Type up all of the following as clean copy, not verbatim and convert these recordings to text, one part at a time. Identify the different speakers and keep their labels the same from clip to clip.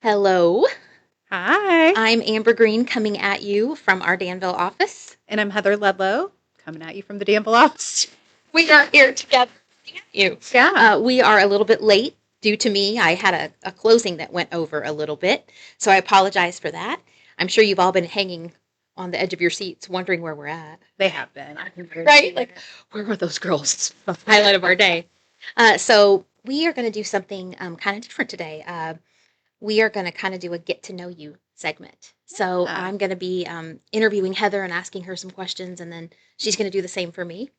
Speaker 1: Hello,
Speaker 2: Hi,
Speaker 1: I'm Amber Greene coming at you from our Danville office.
Speaker 2: and I'm Heather Ludlow, coming at you from the Danville office.
Speaker 1: We are here together. You.
Speaker 2: Yeah.
Speaker 1: We are a little bit late due to me. I had a closing that went over a little bit, so I apologize for that. I'm sure you've all been hanging on the edge of your seats wondering where we're at.
Speaker 2: They have been.
Speaker 1: Right? Like, where were those girls? The highlight of our day. So we are going to do something kind of different today. We are going to kind of do a get to know you segment. So
Speaker 2: Yeah.
Speaker 1: I'm going to be interviewing Heather and asking her some questions, and then she's going to do the same for me.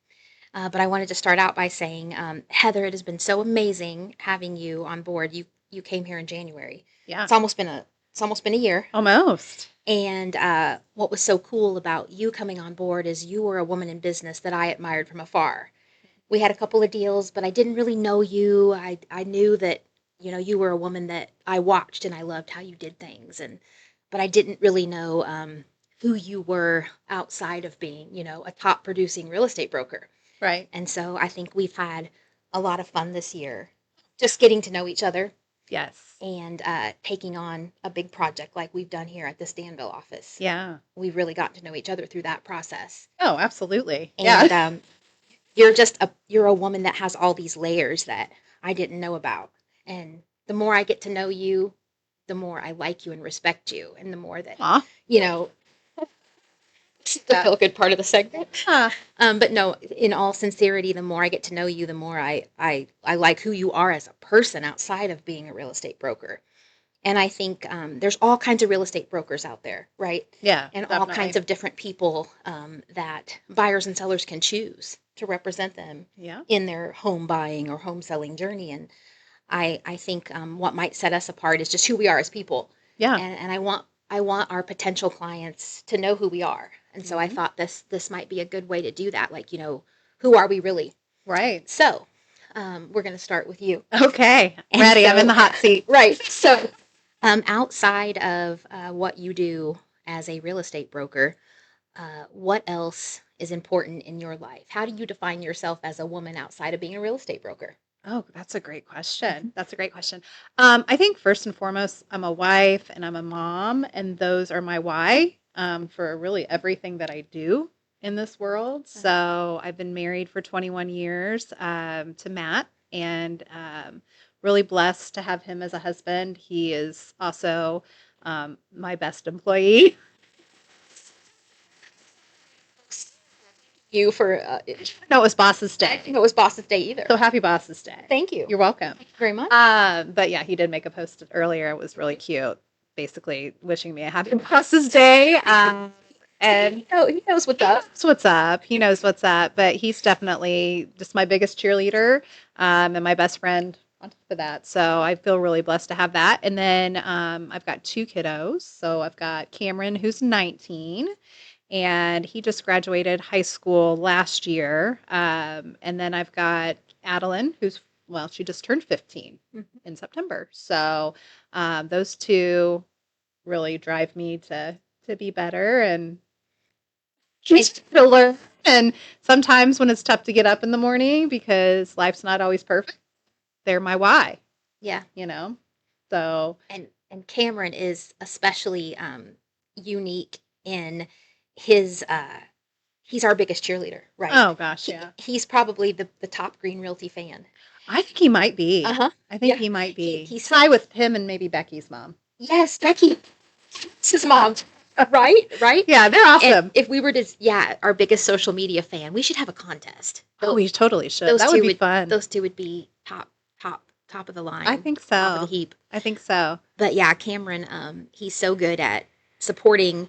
Speaker 1: But I wanted to start out by saying, Heather, it has been so amazing having you on board. You came here in January.
Speaker 2: Yeah.
Speaker 1: It's almost been a year.
Speaker 2: Almost.
Speaker 1: And what was so cool about you coming on board is you were a woman in business that I admired from afar. We had a couple of deals, but I didn't really know you. I knew that you were a woman that I watched and I loved how you did things, and but I didn't really know who you were outside of being a top producing real estate broker.
Speaker 2: Right.
Speaker 1: And so I think we've had a lot of fun this year, just getting to know each other
Speaker 2: Yes.
Speaker 1: and taking on a big project like we've done here at the Stanville office.
Speaker 2: Yeah.
Speaker 1: We've really gotten to know each other through that process.
Speaker 2: Oh, absolutely.
Speaker 1: And
Speaker 2: Yeah.
Speaker 1: you're a woman that has all these layers that I didn't know about. And the more I get to know you, the more I like you and respect you, and the more that
Speaker 2: Aw.
Speaker 1: you know the feel good part of the segment.
Speaker 2: Yeah.
Speaker 1: But no, in all sincerity, the more I get to know you, the more I like who you are as a person outside of being a real estate broker. And I think there's all kinds of real estate brokers out there, right?
Speaker 2: Yeah.
Speaker 1: And all kinds
Speaker 2: Definitely.
Speaker 1: of different people that buyers and sellers can choose to represent them
Speaker 2: Yeah.
Speaker 1: in their home buying or home selling journey. And I think what might set us apart is just who we are as people.
Speaker 2: Yeah.
Speaker 1: And I want our potential clients to know who we are. And so I
Speaker 2: Hmm.
Speaker 1: thought this might be a good way to do that. Like, who are we really?
Speaker 2: Right.
Speaker 1: So we're going to start with you.
Speaker 2: Okay.
Speaker 1: And
Speaker 2: Ready. I'm in
Speaker 1: so,
Speaker 2: the hot seat.
Speaker 1: right. So outside of what you do as a real estate broker, what else is important in your life? How do you define yourself as a woman outside of being a real estate broker?
Speaker 2: Oh, that's a great
Speaker 1: Mhm.
Speaker 2: question. That's a great question. I think first and foremost, I'm a wife and I'm a mom, and those are my why for really everything that I do in this world. So I've been married for 21 years to Matt, and really blessed to have him as a husband. He is also my best employee.
Speaker 1: You for
Speaker 2: No, it was Boss's
Speaker 1: I
Speaker 2: Day.
Speaker 1: think it was Boss's Day either.
Speaker 2: So happy Boss's Day.
Speaker 1: Thank you.
Speaker 2: You're welcome.
Speaker 1: Thank you very much.
Speaker 2: But yeah, he did make a post earlier. It was really cute, basically wishing me a happy Boss's Day. And
Speaker 1: He knows what's up.
Speaker 2: that's what's up. He knows what's up. But he's definitely just my biggest cheerleader and my best friend on top of that. So I feel really blessed to have that. And then I've got two kiddos. So I've got Cameron, who's 19, and he just graduated high school last year. And then I've got Adeline, who's well, she just turned 15 in September. So those two really drive me to be better and just to learn. And sometimes when it's tough to get up in the morning because life's not always perfect, they're my why,
Speaker 1: Yeah.
Speaker 2: you know. So
Speaker 1: And Cameron is especially unique in his he's our biggest cheerleader, right?
Speaker 2: oh gosh, yeah.
Speaker 1: He's probably the top Greene Realty fan.
Speaker 2: I think he might be.
Speaker 1: Uh-huh.
Speaker 2: I think
Speaker 1: Yeah.
Speaker 2: he might be.
Speaker 1: He's
Speaker 2: Tie with him and maybe Becky's mom.
Speaker 1: yes, Becky. It's his mom. Right? Right?
Speaker 2: Yeah, they're
Speaker 1: And
Speaker 2: awesome.
Speaker 1: if we were to, yeah, our biggest social media fan, we should have a contest.
Speaker 2: Oh, we totally should.
Speaker 1: Those
Speaker 2: That
Speaker 1: two
Speaker 2: would be fun.
Speaker 1: Those two would be top of the line.
Speaker 2: I think
Speaker 1: Top of the
Speaker 2: so.
Speaker 1: heap.
Speaker 2: I think so.
Speaker 1: But yeah, Cameron, he's so good at supporting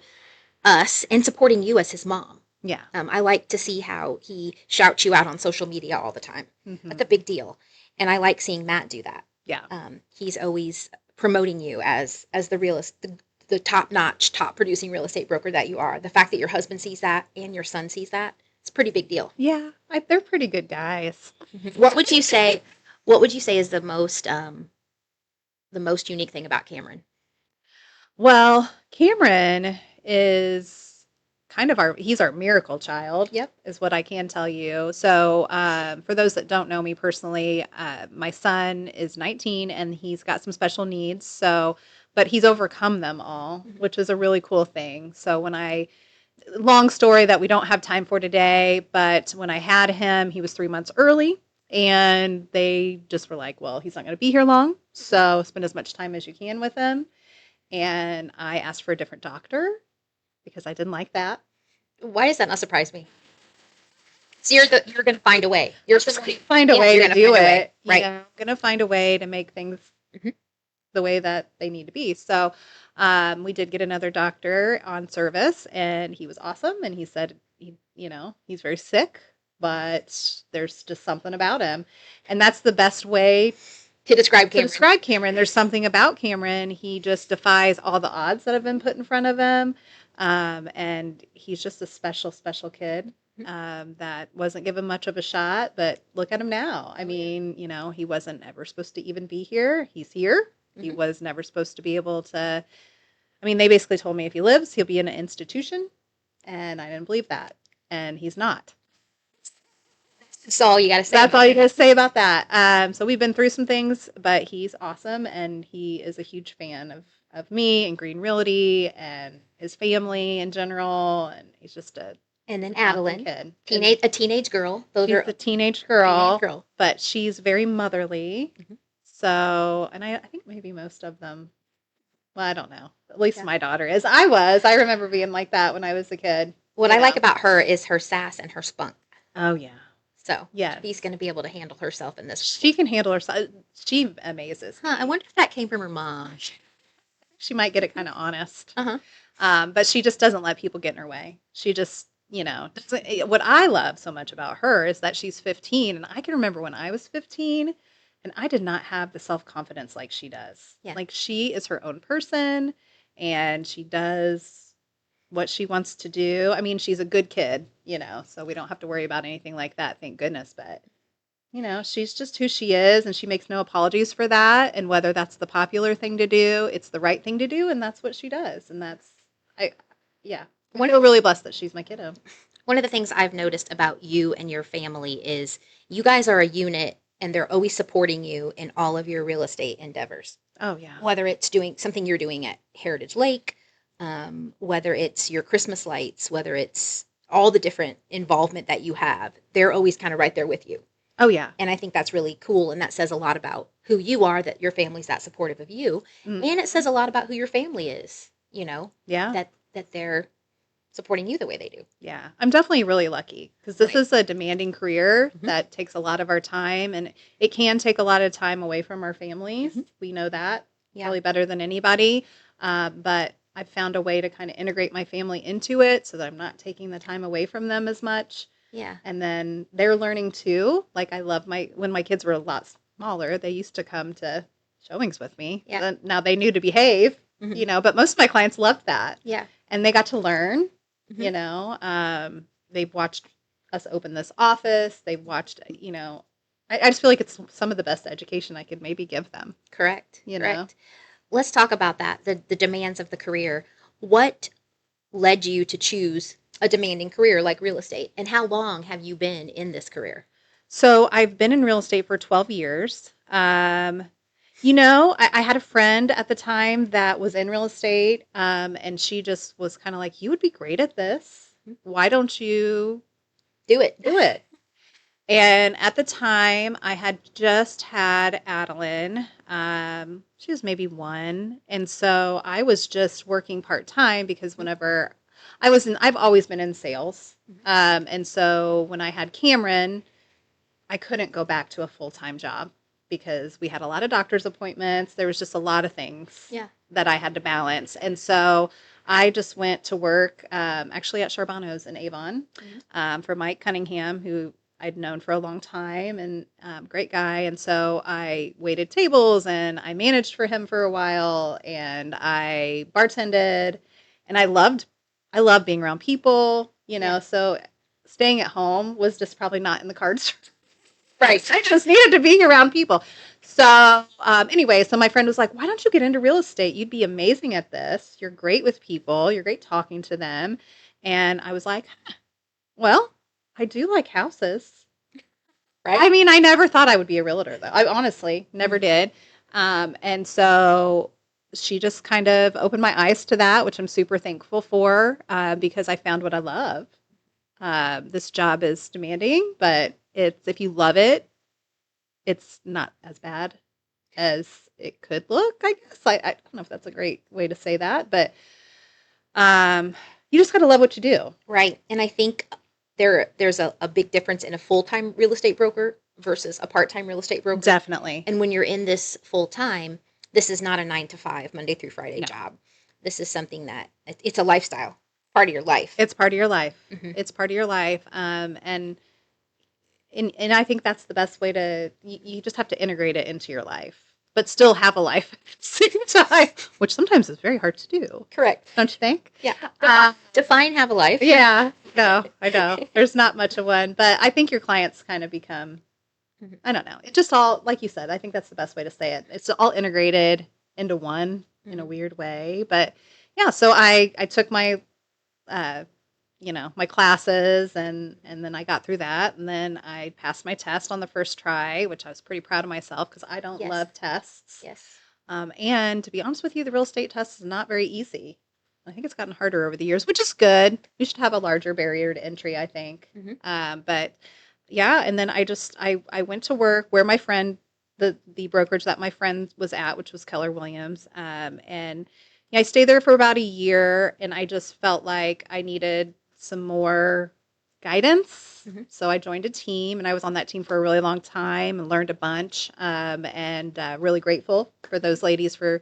Speaker 1: us and supporting you as his mom.
Speaker 2: Yeah.
Speaker 1: I like to see how he shouts you out on social media all the time. That's a
Speaker 2: Hmm.
Speaker 1: big deal, and I like seeing Matt do that.
Speaker 2: Yeah.
Speaker 1: He's always promoting you as the top notch, top producing real estate broker that you are. The fact that your husband sees that and your son sees that, it's a pretty big deal.
Speaker 2: Yeah. They're pretty good guys.
Speaker 1: What would you say? What would you say is the most unique thing about Cameron?
Speaker 2: Well, Cameron is he's our miracle child.
Speaker 1: Yep.
Speaker 2: Is what I can tell you. So, for those that don't know me personally, my son is 19 and he's got some special needs. So, but he's overcome them all,
Speaker 1: Mhm.
Speaker 2: which is a really cool thing. So long story that we don't have time for today, but when I had him, he was 3 months early. And they just were like, well, he's not going to be here long. So spend as much time as you can with him. And I asked for a different doctor because I didn't like that.
Speaker 1: Why does that not surprise me? So you're going to find a way. You're somebody.
Speaker 2: Find a
Speaker 1: Yeah,
Speaker 2: way
Speaker 1: you're
Speaker 2: to
Speaker 1: going to
Speaker 2: do
Speaker 1: find a way,
Speaker 2: it.
Speaker 1: right?
Speaker 2: I'm going to find a way to make things
Speaker 1: Mhm.
Speaker 2: the way that they need to be. So we did get another doctor on service, and he was awesome. And he said, he's very sick, but there's just something about him. And that's the best way
Speaker 1: To describe
Speaker 2: to
Speaker 1: Cameron.
Speaker 2: describe Cameron. There's something about Cameron. He just defies all the odds that have been put in front of him. And he's just a special, special kid that wasn't given much of a shot. But look at him now. I mean, he wasn't ever supposed to even be here. He's here. He
Speaker 1: Mhm.
Speaker 2: was never supposed to be able to. I mean, they basically told me if he lives, he'll be in an institution. And I didn't believe that. And he's not.
Speaker 1: That's all you got to say
Speaker 2: That's
Speaker 1: about
Speaker 2: all you
Speaker 1: him.
Speaker 2: gotta say about that. So we've been through some things, but he's awesome, and he is a huge fan of me and Greene Realty and his family in general, and he's just a
Speaker 1: And then
Speaker 2: awesome
Speaker 1: Adeline,
Speaker 2: kid.
Speaker 1: a teenage girl. Those
Speaker 2: She's
Speaker 1: are
Speaker 2: a teenage
Speaker 1: teenage
Speaker 2: girl,
Speaker 1: girl.
Speaker 2: but she's very motherly.
Speaker 1: Mhm.
Speaker 2: So, and I think maybe most of them. Well, I don't know. At least
Speaker 1: Yeah.
Speaker 2: my daughter is. I was. I remember being like that when I was a kid.
Speaker 1: What I like about her is her sass and her spunk.
Speaker 2: Oh yeah.
Speaker 1: So
Speaker 2: Yes.
Speaker 1: she's going to be able to handle herself in this.
Speaker 2: She can handle herself. She amazes.
Speaker 1: Huh, I wonder if that came from her mom.
Speaker 2: She might get it kind of honest.
Speaker 1: Uh-huh.
Speaker 2: But she just doesn't let people get in her way. She just, doesn't. What I love so much about her is that she's 15. And I can remember when I was 15 and I did not have the self confidence like she does.
Speaker 1: Yeah.
Speaker 2: Like she is her own person and she does what she wants to do. I mean, she's a good kid, so we don't have to worry about anything like that, thank goodness. But she's just who she is and she makes no apologies for that. And whether that's the popular thing to do, it's the right thing to do. And that's what she does. And I, yeah, I
Speaker 1: One
Speaker 2: feel really blessed that she's my kiddo.
Speaker 1: one of the things I've noticed about you and your family is you guys are a unit and they're always supporting you in all of your real estate endeavors.
Speaker 2: Oh, yeah.
Speaker 1: Whether it's doing something you're doing at Heritage Lake, whether it's your Christmas lights, whether it's all the different involvement that you have, they're always kind of right there with you.
Speaker 2: Oh, yeah.
Speaker 1: And I think that's really cool. And that says a lot about who you are, that your family's that supportive of you.
Speaker 2: Mm.
Speaker 1: And it says a lot about who your family is,
Speaker 2: Yeah.
Speaker 1: that they're supporting you the way they do.
Speaker 2: Yeah. I'm definitely really lucky because this
Speaker 1: Right.
Speaker 2: is a demanding career
Speaker 1: Mhm.
Speaker 2: that takes a lot of our time and it can take a lot of time away from our families.
Speaker 1: Mhm.
Speaker 2: We know that
Speaker 1: Yeah.
Speaker 2: probably better than anybody. But I've found a way to kind of integrate my family into it so that I'm not taking the time away from them as much.
Speaker 1: Yeah.
Speaker 2: And then they're learning too. Like I love when my kids were a lot smaller, they used to come to showings with me.
Speaker 1: Yeah.
Speaker 2: Now they knew to behave,
Speaker 1: Mhm.
Speaker 2: but most of my clients loved that.
Speaker 1: Yeah.
Speaker 2: And they got to learn,
Speaker 1: Mhm.
Speaker 2: they've watched us open this office. They've watched, I just feel like it's some of the best education I could maybe give them.
Speaker 1: Correct.
Speaker 2: You
Speaker 1: Correct.
Speaker 2: know?
Speaker 1: Let's talk about that, the demands of the career. What led you to choose a demanding career like real estate? And how long have you been in this career?
Speaker 2: So I've been in real estate for 12 years. I had a friend at the time that was in real estate, and she just was kind of like, you would be great at this. Why don't you
Speaker 1: Do it.
Speaker 2: do it? And at the time, I had just had Adeline. She was maybe one. And so I was just working part time because whenever I've always been in sales. And so when I had Cameron, I couldn't go back to a full time job because we had a lot of doctor's appointments. There was just a lot of things that I had to balance. And so I just went to work actually at Charbonneau's in Avon for Mike Cunningham, who I'd known for a long time and great guy. And so I waited tables and I managed for him for a while and I bartended and I loved being around people, so staying at home was just probably not in the cards. Right. I just needed to be around people. So anyway, so my friend was like, why don't you get into real estate? You'd be amazing at this. You're great with people. You're great talking to them. And I was like, well, I do like houses.
Speaker 1: Right.
Speaker 2: I mean, I never thought I would be a realtor, though. I honestly never did. And so she just kind of opened my eyes to that, which I'm super thankful for because I found what I love. This job is demanding, but it's if you love it, it's not as bad as it could look. I guess I don't know if that's a great way to say that, but um, you just got to love what you do.
Speaker 1: Right. And I think there's a big difference in a full-time real estate broker versus a part-time real estate broker.
Speaker 2: Definitely.
Speaker 1: And when you're in this full-time, this is not a 9 to 5, Monday through Friday
Speaker 2: No,
Speaker 1: job. This is something that it's a lifestyle, part of your life.
Speaker 2: it's part of your life.
Speaker 1: Hmm.
Speaker 2: It's part of your life. And I think that's the best way to, you just have to integrate it into your life, but still have a life at the same time, which sometimes is very hard to do.
Speaker 1: Correct.
Speaker 2: Don't you think?
Speaker 1: Yeah.
Speaker 2: Uh,
Speaker 1: Define have a life.
Speaker 2: yeah, no, I know. There's not much of one, but I think your clients kind of become,
Speaker 1: Mhm.
Speaker 2: I don't know. It's just all, like you said, I think that's the best way to say it. It's all integrated into one in a
Speaker 1: Mhm.
Speaker 2: weird way. But yeah, so I took my, uh, my classes and then I got through that and then I passed my test on the first try, which I was pretty proud of myself because I don't
Speaker 1: Yes.
Speaker 2: love tests.
Speaker 1: Yes.
Speaker 2: And to be honest with you, the real estate test is not very easy. I think it's gotten harder over the years, which is good. We should have a larger barrier to entry, I think.
Speaker 1: Hmm.
Speaker 2: But yeah, and then I went to work where my friend the brokerage that my friend was at, which was Keller Williams, and yeah, I stayed there for about a year, and I just felt like I needed some more guidance.
Speaker 1: Hmm.
Speaker 2: So I joined a team, and I was on that team for a really long time and learned a bunch. And really grateful for those ladies for,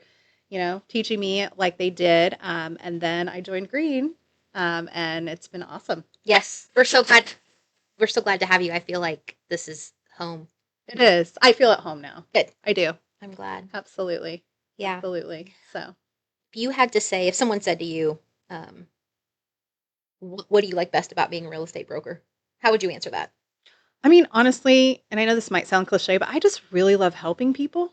Speaker 2: teaching me like they did. And then I joined Greene, and it's been awesome.
Speaker 1: Yes. We're so glad to have you. I feel like this is home.
Speaker 2: It is. I feel at home now.
Speaker 1: Good.
Speaker 2: I do.
Speaker 1: I'm glad.
Speaker 2: Absolutely.
Speaker 1: Yeah.
Speaker 2: Absolutely. So,
Speaker 1: If you had to say, if someone said to you, um, what do you like best about being a real estate broker? How would you answer that?
Speaker 2: I mean, honestly, and I know this might sound cliche, but I just really love helping people.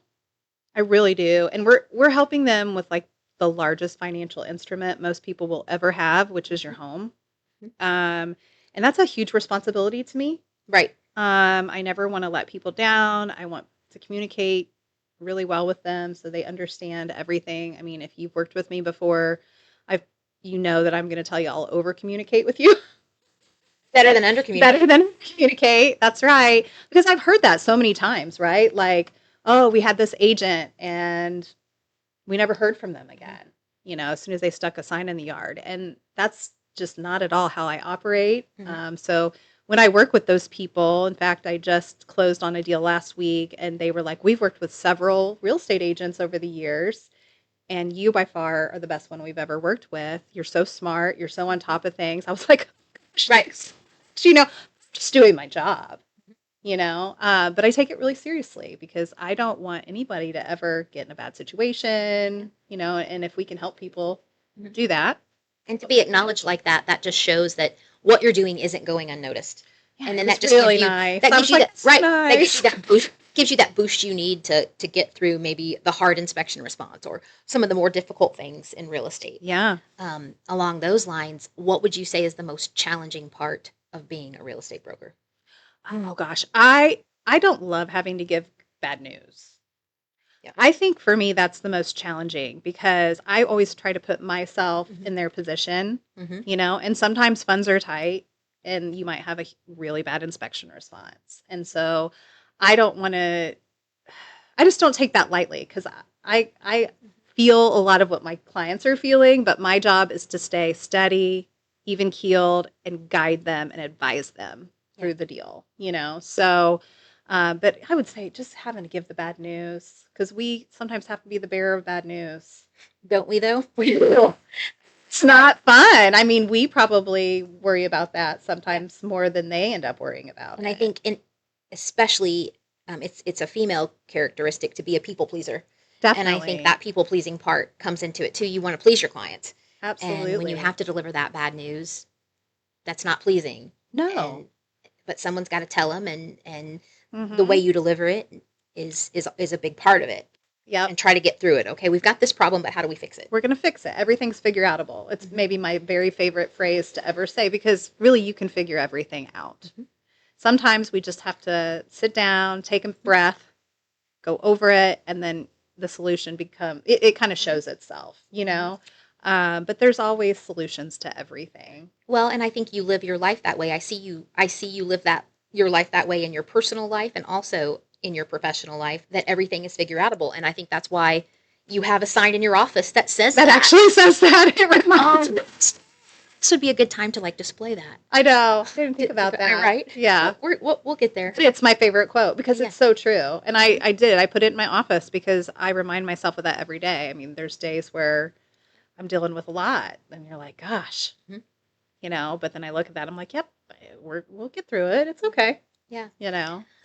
Speaker 2: I really do. And we're helping them with like the largest financial instrument most people will ever have, which is your home.
Speaker 1: Mhm.
Speaker 2: Um, and that's a huge responsibility to me.
Speaker 1: Right.
Speaker 2: I never want to let people down. I want to communicate really well with them so they understand everything. I mean, if you've worked with me before, I've you know that I'm going to tell you I'll over communicate with you.
Speaker 1: Better than under communicate.
Speaker 2: Better than communicate. That's right. Because I've heard that so many times, right? Like, oh, we had this agent and we never heard from them again, as soon as they stuck a sign in the yard. And that's just not at all how I operate.
Speaker 1: Hmm.
Speaker 2: So when I work with those people, in fact, I just closed on a deal last week and they were like, we've worked with several real estate agents over the years. And you by far are the best one we've ever worked with. You're so smart. You're so on top of things. I was like,
Speaker 1: Right.
Speaker 2: just doing my job, but I take it really seriously because I don't want anybody to ever get in a bad situation, and if we can help people
Speaker 1: Mhm.
Speaker 2: do that.
Speaker 1: And to be acknowledged like that, that just shows that what you're doing isn't going unnoticed.
Speaker 2: Yeah,
Speaker 1: And
Speaker 2: it
Speaker 1: then that
Speaker 2: was
Speaker 1: just
Speaker 2: really nice. I was like,
Speaker 1: that
Speaker 2: that's so
Speaker 1: right. That gives you
Speaker 2: nice.
Speaker 1: that boost. Gives you that boost you need to get through maybe the hard inspection response or some of the more difficult things in real estate.
Speaker 2: Yeah.
Speaker 1: Along those lines, what would you say is the most challenging part of being a real estate broker?
Speaker 2: Oh gosh, I don't love having to give bad news.
Speaker 1: Yeah.
Speaker 2: I think for me that's the most challenging because I always try to put myself
Speaker 1: Hmm.
Speaker 2: in their position,
Speaker 1: Hmm.
Speaker 2: and sometimes funds are tight and you might have a really bad inspection response. And so I don't want to I just don't take that lightly because I feel a lot of what my clients are feeling, but my job is to stay steady, even keeled, and guide them and advise them
Speaker 1: Yeah.
Speaker 2: through the deal. So, but I would say just having to give the bad news because we sometimes have to be the bearer of bad news.
Speaker 1: Don't we though?
Speaker 2: We do. It's not fun. I mean, we probably worry about that
Speaker 1: Yeah.
Speaker 2: sometimes more than they end up worrying about
Speaker 1: And I
Speaker 2: it.
Speaker 1: think especially it's a female characteristic to be a people pleaser. And I think
Speaker 2: Definitely.
Speaker 1: that people pleasing part comes into it too. You want to please your client. And when you
Speaker 2: Absolutely.
Speaker 1: have to deliver that bad news, that's not pleasing.
Speaker 2: No.
Speaker 1: And but someone's got to tell them, and the way
Speaker 2: Mm-hmm.
Speaker 1: you deliver it is a big part of it.
Speaker 2: Yep.
Speaker 1: And try to get through it. Okay, we've got this problem, but how do we fix it?
Speaker 2: We're going to fix it. Everything's figure outable. It's
Speaker 1: Hmm.
Speaker 2: maybe my very favorite phrase to ever say because really you can figure everything out.
Speaker 1: Hmm.
Speaker 2: Sometimes we just have to sit down, take a breath, go over it, and then the solution it kind of shows itself, but there's always solutions to everything.
Speaker 1: Well, and I think you live your life that way. I see you live that your life that way in your personal life and also in your professional life, that everything is figure outable. And I think that's why you have a sign in your office that says
Speaker 2: That
Speaker 1: that.
Speaker 2: actually says that. It reminds me.
Speaker 1: This would be a good time to like display that.
Speaker 2: I know. I didn't think about that.
Speaker 1: Right?
Speaker 2: Yeah.
Speaker 1: We'll get there.
Speaker 2: It's my favorite quote because
Speaker 1: Yeah.
Speaker 2: it's so true. And I did. I put it in my office because I remind myself of that every day. I mean, there's days where I'm dealing with a lot and you're like, gosh,
Speaker 1: Mhm.
Speaker 2: but then I look at that, I'm like, yep, we'll get through it. It's okay.
Speaker 1: Yeah.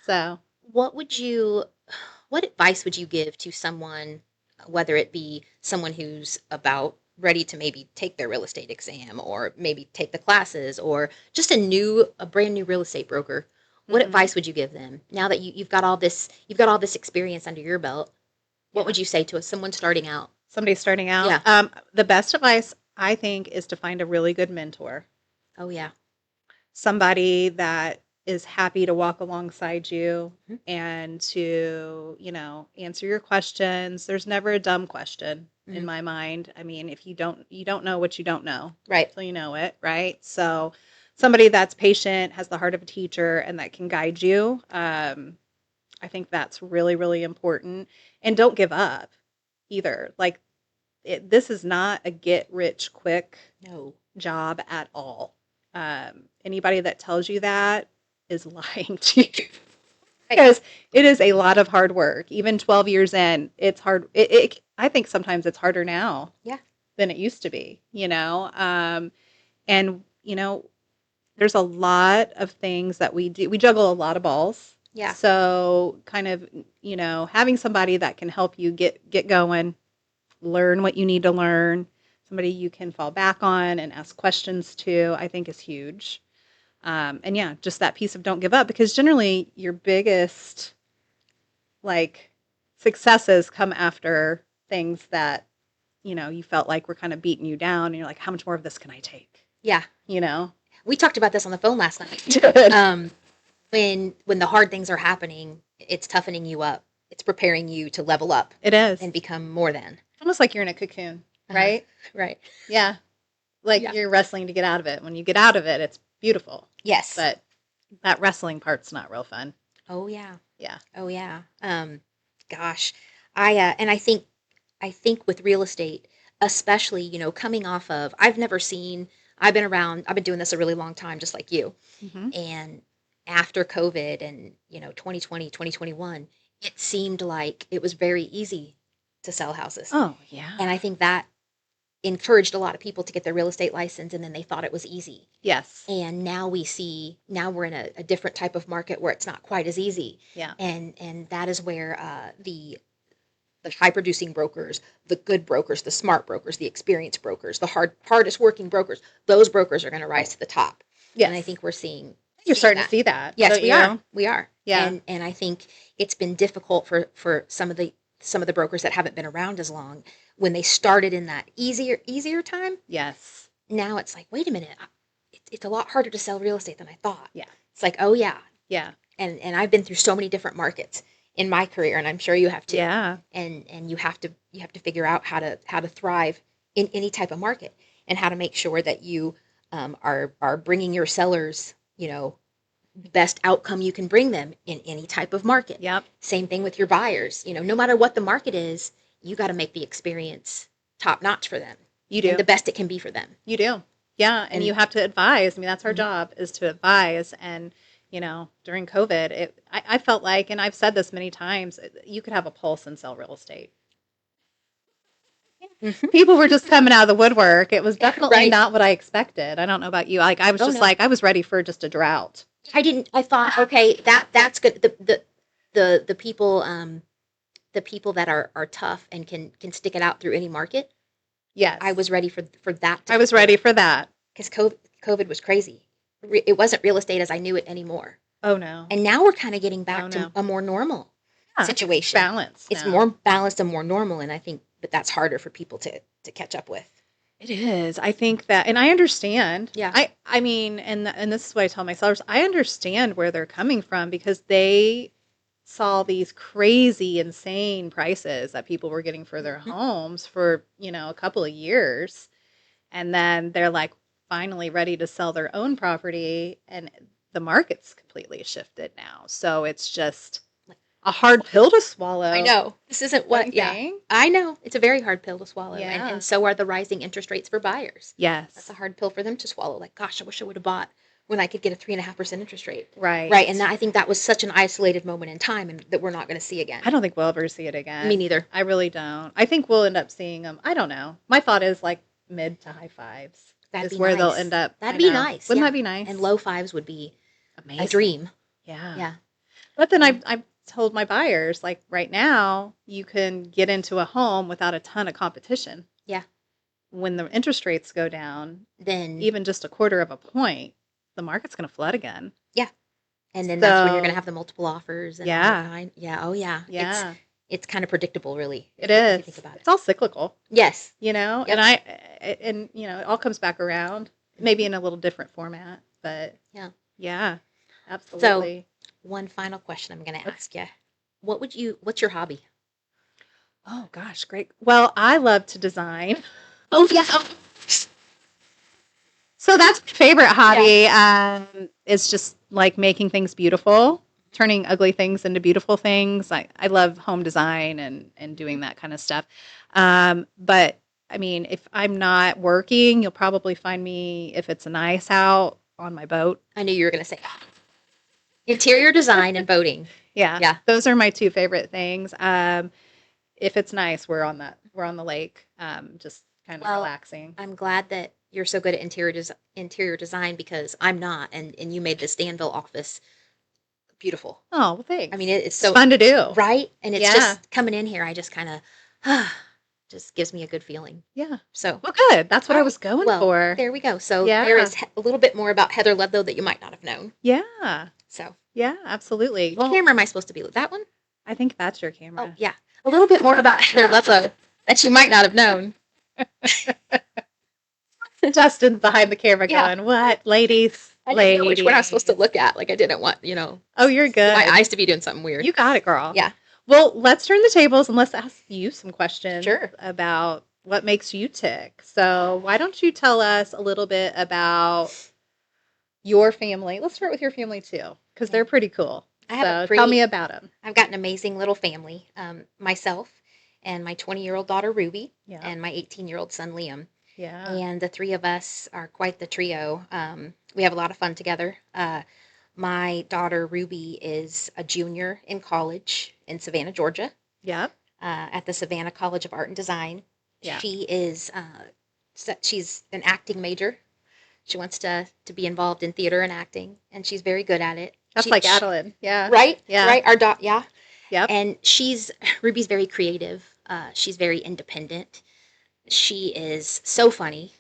Speaker 2: So
Speaker 1: What advice would you give to someone, whether it be someone who's about ready to maybe take their real estate exam or maybe take the classes, or just a brand new real estate broker? What
Speaker 2: mhm.
Speaker 1: advice would you give them now that you've got all this experience under your belt? What
Speaker 2: Yeah.
Speaker 1: would you say to someone starting out?
Speaker 2: Somebody starting out,
Speaker 1: Yeah.
Speaker 2: the best advice I think is to find a really good mentor,
Speaker 1: Oh yeah.
Speaker 2: somebody that is happy to walk alongside you
Speaker 1: Mhm.
Speaker 2: and to, answer your questions. There's never a dumb question in
Speaker 1: Mhm.
Speaker 2: my mind. I mean, if you don't know what you don't know
Speaker 1: Right.
Speaker 2: till you know it, right? So somebody that's patient, has the heart of a teacher, and that can guide you. I think that's really, really important. And don't give up either. Like, this is not a get rich quick
Speaker 1: No.
Speaker 2: job at all. Anybody that tells you that is lying to you
Speaker 1: Right.
Speaker 2: because it is a lot of hard work. Even 12 years in, it's hard. I think sometimes it's harder now
Speaker 1: Yeah.
Speaker 2: than it used to be, and, there's a lot of things that we do. We juggle a lot of balls.
Speaker 1: Yeah.
Speaker 2: So kind of, having somebody that can help you get going, learn what you need to learn, somebody you can fall back on and ask questions to, I think is huge. And yeah, just that piece of don't give up, because generally your biggest like successes come after things that, you felt like were kind of beating you down and you're like, how much more of this can I take?
Speaker 1: Yeah.
Speaker 2: You know?
Speaker 1: We talked about this on the phone last night.
Speaker 2: Good.
Speaker 1: When the hard things are happening, it's toughening you up. It's preparing you to level up
Speaker 2: It is.
Speaker 1: and become more than.
Speaker 2: Almost like you're in a cocoon,
Speaker 1: Uh-huh.
Speaker 2: right?
Speaker 1: Right.
Speaker 2: Yeah. Like
Speaker 1: Yeah.
Speaker 2: you're wrestling to get out of it. When you get out of it, it's beautiful.
Speaker 1: Yes.
Speaker 2: But that wrestling part's not real fun.
Speaker 1: Oh yeah.
Speaker 2: Yeah.
Speaker 1: Oh yeah. Gosh, and I think with real estate, especially, coming off of, I've been around, I've been doing this a really long time, just like you.
Speaker 2: Mm-hmm.
Speaker 1: And after COVID and, 2020, 2021, it seemed like it was very easy to sell houses.
Speaker 2: Oh, yeah.
Speaker 1: And I think that encouraged a lot of people to get their real estate license, and then they thought it was easy.
Speaker 2: Yes.
Speaker 1: And now now we're in a different type of market where it's not quite as easy.
Speaker 2: Yeah.
Speaker 1: And that is where the high producing brokers, the good brokers, the smart brokers, the experienced brokers, the hardest working brokers, those brokers are going to rise to the top.
Speaker 2: Yes.
Speaker 1: And I think we're seeing
Speaker 2: You're starting
Speaker 1: that.
Speaker 2: to see that.
Speaker 1: Yes, we are. We are.
Speaker 2: Yeah.
Speaker 1: And I think it's been difficult for some of the brokers that haven't been around as long, when they started in that easier time.
Speaker 2: Yes.
Speaker 1: Now it's like, wait a minute, it's a lot harder to sell real estate than I thought.
Speaker 2: Yeah.
Speaker 1: It's like, oh yeah.
Speaker 2: Yeah.
Speaker 1: And I've been through so many different markets in my career, and I'm sure you have too.
Speaker 2: Yeah.
Speaker 1: And you have to figure out how to thrive in any type of market, and how to make sure that you are bringing your sellers, best outcome you can bring them in any type of market.
Speaker 2: Yep.
Speaker 1: Same thing with your buyers. No matter what the market is, you got to make the experience top notch for them.
Speaker 2: You do.
Speaker 1: And the best it can be for them.
Speaker 2: You do. Yeah. And you have to advise. I mean, that's our job, is to advise. And, during COVID, I felt like, and I've said this many times, you could have a pulse and sell real estate.
Speaker 1: Mm-hmm.
Speaker 2: People were just coming out of the woodwork. It was definitely
Speaker 1: Right.
Speaker 2: not what I expected. I don't know about you. Like, I was
Speaker 1: Oh,
Speaker 2: just
Speaker 1: no.
Speaker 2: like, I was ready for just a drought.
Speaker 1: I thought, okay, that's good. The people that are tough and can stick it out through any market.
Speaker 2: Yes.
Speaker 1: I was ready for that.
Speaker 2: I was ready for that.
Speaker 1: Because COVID was crazy. It wasn't real estate as I knew it anymore.
Speaker 2: Oh, no.
Speaker 1: And now we're kind of getting back
Speaker 2: Oh,
Speaker 1: to
Speaker 2: no.
Speaker 1: a more normal
Speaker 2: Yeah,
Speaker 1: situation.
Speaker 2: balance.
Speaker 1: It's
Speaker 2: now.
Speaker 1: more balanced and more normal, and I think that that's harder for people to catch up with.
Speaker 2: It is. I think that, and I understand.
Speaker 1: Yeah.
Speaker 2: I mean, and this is what I tell my sellers. I understand where they're coming from, because they saw these crazy, insane prices that people were getting for their
Speaker 1: Mhm.
Speaker 2: homes for, a couple of years. And then they're like finally ready to sell their own property, and the market's completely shifted now. So it's just
Speaker 1: Like,
Speaker 2: a hard pill to
Speaker 1: I
Speaker 2: swallow,
Speaker 1: know. This isn't
Speaker 2: don't you
Speaker 1: what, yeah.
Speaker 2: think?
Speaker 1: I know. It's a very hard pill to swallow. And
Speaker 2: Yeah.
Speaker 1: so are the rising interest rates for buyers. That's a
Speaker 2: Yes.
Speaker 1: hard pill for them to swallow. Like, gosh, I wish I would have bought when I could get a 3.5% interest rate. Right. And
Speaker 2: Right.
Speaker 1: I think that was such an isolated moment in time and that we're not going to see
Speaker 2: I
Speaker 1: again.
Speaker 2: don't think we'll ever see it
Speaker 1: Me
Speaker 2: again.
Speaker 1: neither.
Speaker 2: I really don't. I think we'll end up seeing them. I don't know. My thought is like mid to high fives
Speaker 1: That'd
Speaker 2: is
Speaker 1: be
Speaker 2: where they'll end
Speaker 1: nice.
Speaker 2: up. I
Speaker 1: That'd be
Speaker 2: know.
Speaker 1: nice.
Speaker 2: Wouldn't that
Speaker 1: Yeah.
Speaker 2: be nice?
Speaker 1: And low fives would be a
Speaker 2: Amazing.
Speaker 1: dream.
Speaker 2: Yeah.
Speaker 1: Yeah.
Speaker 2: But then
Speaker 1: Um,
Speaker 2: I've told my buyers, like right now, you can get into a home without a ton of competition.
Speaker 1: yeah.
Speaker 2: When the interest rates go down,
Speaker 1: Then,
Speaker 2: even just a quarter of a point, the market's going to flood again.
Speaker 1: yeah. And then that's when you're going to
Speaker 2: So,
Speaker 1: have the multiple offers and all
Speaker 2: yeah,
Speaker 1: kind. Yeah. Oh, yeah.
Speaker 2: yeah,
Speaker 1: It's kind of predictable, really,
Speaker 2: it
Speaker 1: if you think
Speaker 2: is.
Speaker 1: about it.
Speaker 2: It's all cyclical,
Speaker 1: Yes.
Speaker 2: and
Speaker 1: Yep.
Speaker 2: it all comes back around, maybe in a little different format, but
Speaker 1: Yeah.
Speaker 2: yeah,
Speaker 1: So,
Speaker 2: absolutely.
Speaker 1: one final question I'm going to
Speaker 2: Okay.
Speaker 1: ask you. What's your hobby?
Speaker 2: Oh gosh, great. Well, I love to design.
Speaker 1: Oh, yeah.
Speaker 2: So that's my favorite
Speaker 1: Yeah.
Speaker 2: hobby. It's just like making things beautiful, turning ugly things into beautiful things. I love home design and doing that kind of stuff. But I mean, if I'm not working, you'll probably find me if it's nice out on my boat.
Speaker 1: I knew you were going to say interior design and boating.
Speaker 2: Yeah,
Speaker 1: Yeah.
Speaker 2: those are my two favorite things. If it's nice, we're on the lake, just kind of
Speaker 1: Well,
Speaker 2: relaxing.
Speaker 1: I'm glad that you're so good at interior design because I'm not, and you made the Stanville office beautiful.
Speaker 2: Oh, well,
Speaker 1: I mean,
Speaker 2: thanks.
Speaker 1: it's
Speaker 2: It's
Speaker 1: so
Speaker 2: fun to do.
Speaker 1: right, and it's
Speaker 2: Yeah,
Speaker 1: just coming in here. I just kind of just gives me a good feeling.
Speaker 2: yeah.
Speaker 1: So,
Speaker 2: Well, good. That's what
Speaker 1: all
Speaker 2: I
Speaker 1: right.
Speaker 2: was going
Speaker 1: Well,
Speaker 2: for.
Speaker 1: there we go. So there
Speaker 2: Yeah.
Speaker 1: is a little bit more about Heather Ludlow that you might not have known.
Speaker 2: Yeah.
Speaker 1: So,
Speaker 2: Yeah, absolutely.
Speaker 1: which
Speaker 2: Well,
Speaker 1: camera am I supposed to be with? That one?
Speaker 2: I think that's your
Speaker 1: Oh,
Speaker 2: camera.
Speaker 1: yeah. A little bit more about Heather Ludlow that you might not have known.
Speaker 2: Justin's behind the camera
Speaker 1: Yeah.
Speaker 2: going, "What, ladies?
Speaker 1: I didn't know which one I was supposed to
Speaker 2: Ladies."
Speaker 1: look at. Like I didn't want,
Speaker 2: Oh, you're
Speaker 1: my
Speaker 2: good.
Speaker 1: eyes to be doing something weird.
Speaker 2: You got it, girl.
Speaker 1: Yeah.
Speaker 2: Well, let's turn the tables and let's ask you some questions
Speaker 1: Sure.
Speaker 2: about what makes you tick. So, why don't you tell us a little bit about your family? Let's start with your family too, because they're pretty cool.
Speaker 1: I have a
Speaker 2: So, tell me
Speaker 1: pretty,
Speaker 2: about them.
Speaker 1: I've got an amazing little family. Myself and my 20-year-old daughter Ruby
Speaker 2: Yeah.
Speaker 1: and my 18-year-old son Liam.
Speaker 2: Yeah.
Speaker 1: And the three of us are quite the trio. We have a lot of fun together. My daughter Ruby is a junior in college in Savannah, Georgia,
Speaker 2: Yep.
Speaker 1: at the Savannah College of Art and Design.
Speaker 2: Yeah.
Speaker 1: She is she's an acting major. She wants to be involved in theater and acting, and she's very good at it.
Speaker 2: That's like Adeline. Yeah.
Speaker 1: Right,
Speaker 2: Yeah.
Speaker 1: right. Our dot, yeah.
Speaker 2: Yep.
Speaker 1: And Ruby's very creative. She's very independent. She is so funny.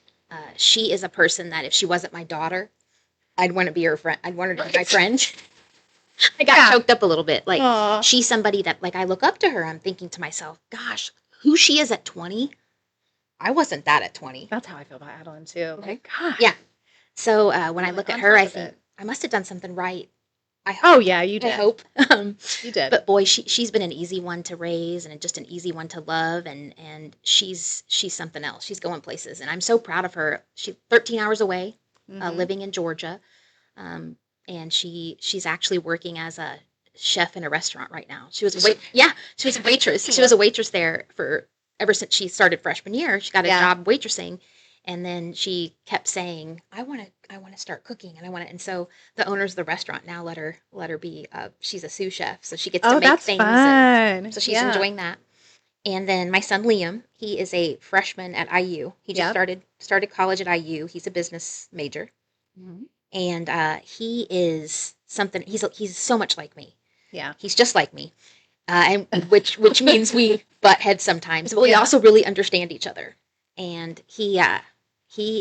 Speaker 1: She is a person that if she wasn't my daughter, I'd want to be her friend. I'd want her to be my friend. I got
Speaker 2: Yeah.
Speaker 1: choked up a little bit. Like
Speaker 2: Aw.
Speaker 1: she's somebody that like I look up to her. I'm thinking to myself, gosh, who she is at 20. I wasn't that at 20.
Speaker 2: That's how I feel about Adeline too.
Speaker 1: Mhm.
Speaker 2: Like, gosh.
Speaker 1: Yeah. So when I
Speaker 2: Really
Speaker 1: look at
Speaker 2: on
Speaker 1: her,
Speaker 2: top
Speaker 1: I
Speaker 2: of
Speaker 1: think
Speaker 2: it.
Speaker 1: I must have done something right. I hope.
Speaker 2: Oh yeah, you
Speaker 1: I
Speaker 2: did.
Speaker 1: hope.
Speaker 2: You did.
Speaker 1: But boy, she's been an easy one to raise and just an easy one to love, and she's something else. She's going places, and I'm so proud of her. She's 13 hours away,
Speaker 2: Mhm.
Speaker 1: living in Georgia, and she's actually working as a chef in a restaurant right now. She was she was a waitress. She was a waitress there for ever since she started freshman year. She got a
Speaker 2: Yeah.
Speaker 1: job waitressing, and then she kept saying, I want to start cooking, and I want to." And so the owners of the restaurant now let her be. She's a sous chef, so she gets to
Speaker 2: Oh,
Speaker 1: make
Speaker 2: that's
Speaker 1: things,
Speaker 2: fun.
Speaker 1: and so she's
Speaker 2: Yeah.
Speaker 1: enjoying that. And then my son Liam, he is a freshman at IU. He just
Speaker 2: Yep.
Speaker 1: started college at IU. He's a business major,
Speaker 2: Mhm.
Speaker 1: and he is something. He's so much like me.
Speaker 2: Yeah.
Speaker 1: He's just like me, and which means we butt heads sometimes, but we
Speaker 2: Yeah.
Speaker 1: also really understand each other. And he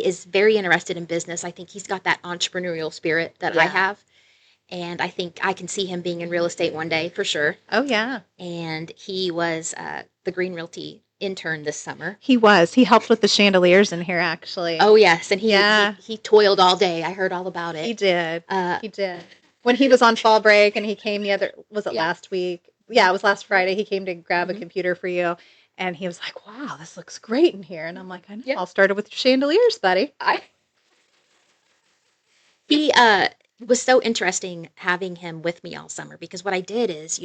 Speaker 1: is very interested in business. I think he's got that entrepreneurial spirit that I
Speaker 2: Yeah.
Speaker 1: have, and I think I can see him being in real estate one day for sure.
Speaker 2: Oh yeah.
Speaker 1: And he was the Greene Realty intern this summer.
Speaker 2: He was. He helped with the chandeliers in here actually.
Speaker 1: Oh yes, and
Speaker 2: Yeah.
Speaker 1: he toiled all day. I heard all about
Speaker 2: He
Speaker 1: it.
Speaker 2: did.
Speaker 1: Uh,
Speaker 2: He did. when he was on fall break and he came was it
Speaker 1: Yeah.
Speaker 2: last week? Yeah, it was last Friday. He came to grab a
Speaker 1: Hmm.
Speaker 2: computer for you. And he was like, wow, this looks great in here. And I'm like, I know.
Speaker 1: Yeah.
Speaker 2: I'll start it with your chandeliers, buddy.
Speaker 1: I He was so interesting having him with me all summer because what I did is,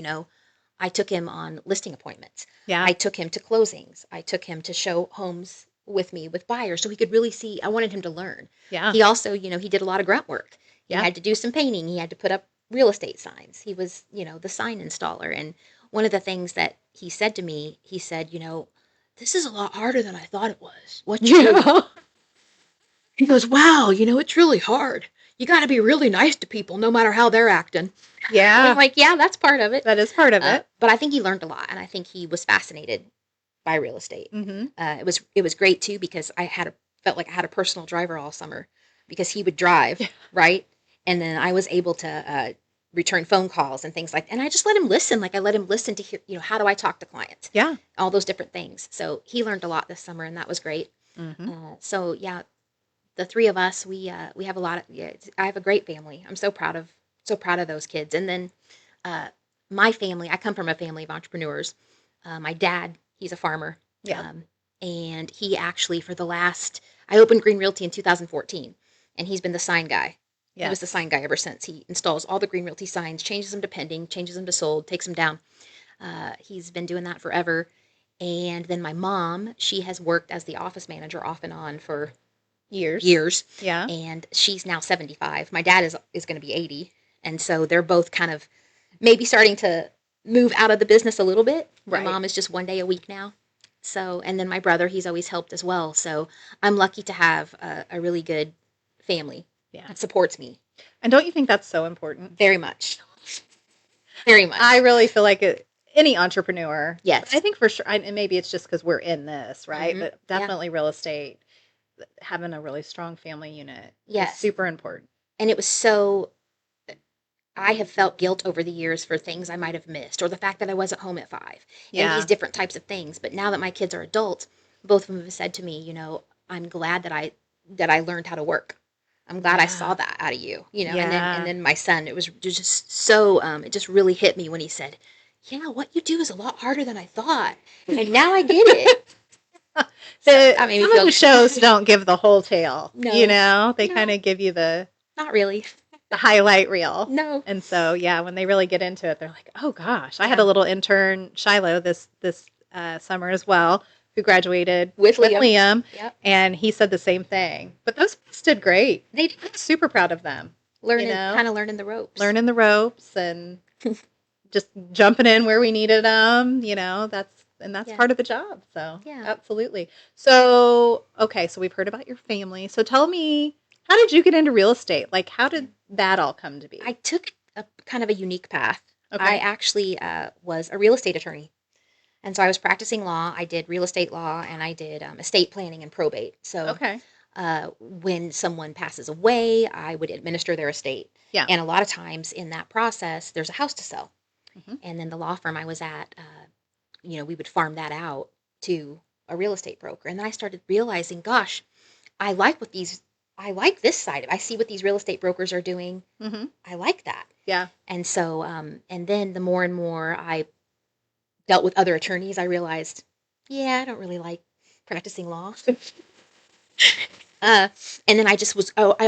Speaker 1: I took him on listing appointments.
Speaker 2: Yeah.
Speaker 1: I took him to closings. I took him to show homes with me with buyers so he could really see. I wanted him to learn.
Speaker 2: Yeah.
Speaker 1: He also, he did a lot of grunt work. He
Speaker 2: Yeah.
Speaker 1: had to do some painting. He had to put up real estate signs. He was, the sign installer. And one of the things that he said to me, he said, this is a lot harder than I thought it was. What you do?
Speaker 2: Yeah.
Speaker 1: He goes, wow, it's really hard. You got to be really nice to people no matter how they're acting. And I'm
Speaker 2: Yeah.
Speaker 1: like, yeah, that's part of it.
Speaker 2: That is part of it.
Speaker 1: But I think he learned a lot, and I think he was fascinated by real estate.
Speaker 2: Mm-hmm.
Speaker 1: It was great too because felt like I had a personal driver all summer because he would drive,
Speaker 2: Yeah.
Speaker 1: right, and then I was able to return phone calls and things like that. And I just let him listen. Like I let him listen to hear, how do I talk to clients,
Speaker 2: Yeah.
Speaker 1: all those different things. So he learned a lot this summer, and that was great.
Speaker 2: Mm-hmm.
Speaker 1: So yeah, the three of us, we have a lot of. Yeah, I have a great family. I'm so proud of those kids. And then uh, my family, I come from a family of entrepreneurs. My dad, he's a farmer,
Speaker 2: Yeah.
Speaker 1: um, and he actually I opened Greene Realty in 2014, and he's been the sign guy. He was the
Speaker 2: Yes.
Speaker 1: sign guy ever since. He installs all the Greene Realty signs, changes them to pending, changes them to sold, takes them down. He's been doing that forever. And then my mom, she has worked as the office manager off and on for
Speaker 2: Years.
Speaker 1: years,
Speaker 2: Yeah.
Speaker 1: and she's now 75. My dad is going to be 80, and so they're both kind of maybe starting to move out of the business a little bit. My
Speaker 2: Right.
Speaker 1: mom is just one day a week now. So, and then my brother, he's always helped as well. So I'm lucky to have a really good family
Speaker 2: Yeah.
Speaker 1: that supports me
Speaker 2: And don't you think that's so important?
Speaker 1: very much. Very much.
Speaker 2: I really feel like any entrepreneur.
Speaker 1: Yes.
Speaker 2: I think for sure, and maybe it's just because we're in this, right?
Speaker 1: Mhm.
Speaker 2: But
Speaker 1: Yeah.
Speaker 2: definitely real estate, having a really strong family unit is
Speaker 1: Yes.
Speaker 2: super important.
Speaker 1: And it was so, I have felt guilt over the years for things I might have missed, or the fact that I wasn't home at 5, and
Speaker 2: Yeah.
Speaker 1: these different types of things. But now that my kids are adults, both of them have said to me, I'm glad that I learned how to work. I'm glad I saw
Speaker 2: Yeah.
Speaker 1: that out of you, And then
Speaker 2: Yeah.
Speaker 1: my son, it was just so it just really hit me when he said, "Yeah, what you do is a lot harder than I thought," and now I get it. So that made me
Speaker 2: Some of
Speaker 1: feel
Speaker 2: the shows don't give the whole tale.
Speaker 1: No.
Speaker 2: They
Speaker 1: No.
Speaker 2: kind of give you the
Speaker 1: Not really.
Speaker 2: highlight reel.
Speaker 1: No.
Speaker 2: And so, yeah, when they really get into it, they're like, "Oh gosh!" I had
Speaker 1: Yeah.
Speaker 2: a little intern, Shiloh, this summer as well, who graduated
Speaker 1: With Liam.
Speaker 2: Liam,
Speaker 1: Yep.
Speaker 2: and he said the same thing. But those kids did great.
Speaker 1: They did.
Speaker 2: I'm super proud of them.
Speaker 1: Kind of learning the ropes.
Speaker 2: Learning the ropes and just jumping in where we needed them. That's
Speaker 1: Yeah.
Speaker 2: part of the job. So
Speaker 1: Yeah.
Speaker 2: absolutely. So okay, so we've heard about your family. So tell me, how did you get into real estate? Like, how did that all come to be?
Speaker 1: I took a kind of a unique path.
Speaker 2: Okay.
Speaker 1: I actually was a real estate attorney. And so I was practicing law. I did real estate law and I did estate planning and probate. So
Speaker 2: Okay.
Speaker 1: when someone passes away, I would administer their estate.
Speaker 2: Yeah.
Speaker 1: And a lot of times in that process, there's a house to sell.
Speaker 2: Mhm.
Speaker 1: And then the law firm I was at, we would farm that out to a real estate broker. And then I started realizing, gosh, I like I like this side of it. I see what these real estate brokers are doing.
Speaker 2: Mhm.
Speaker 1: I like that.
Speaker 2: Yeah.
Speaker 1: And so, and then the more and more I dealt with other attorneys, I realized, yeah, I don't really like practicing law. uh, and then I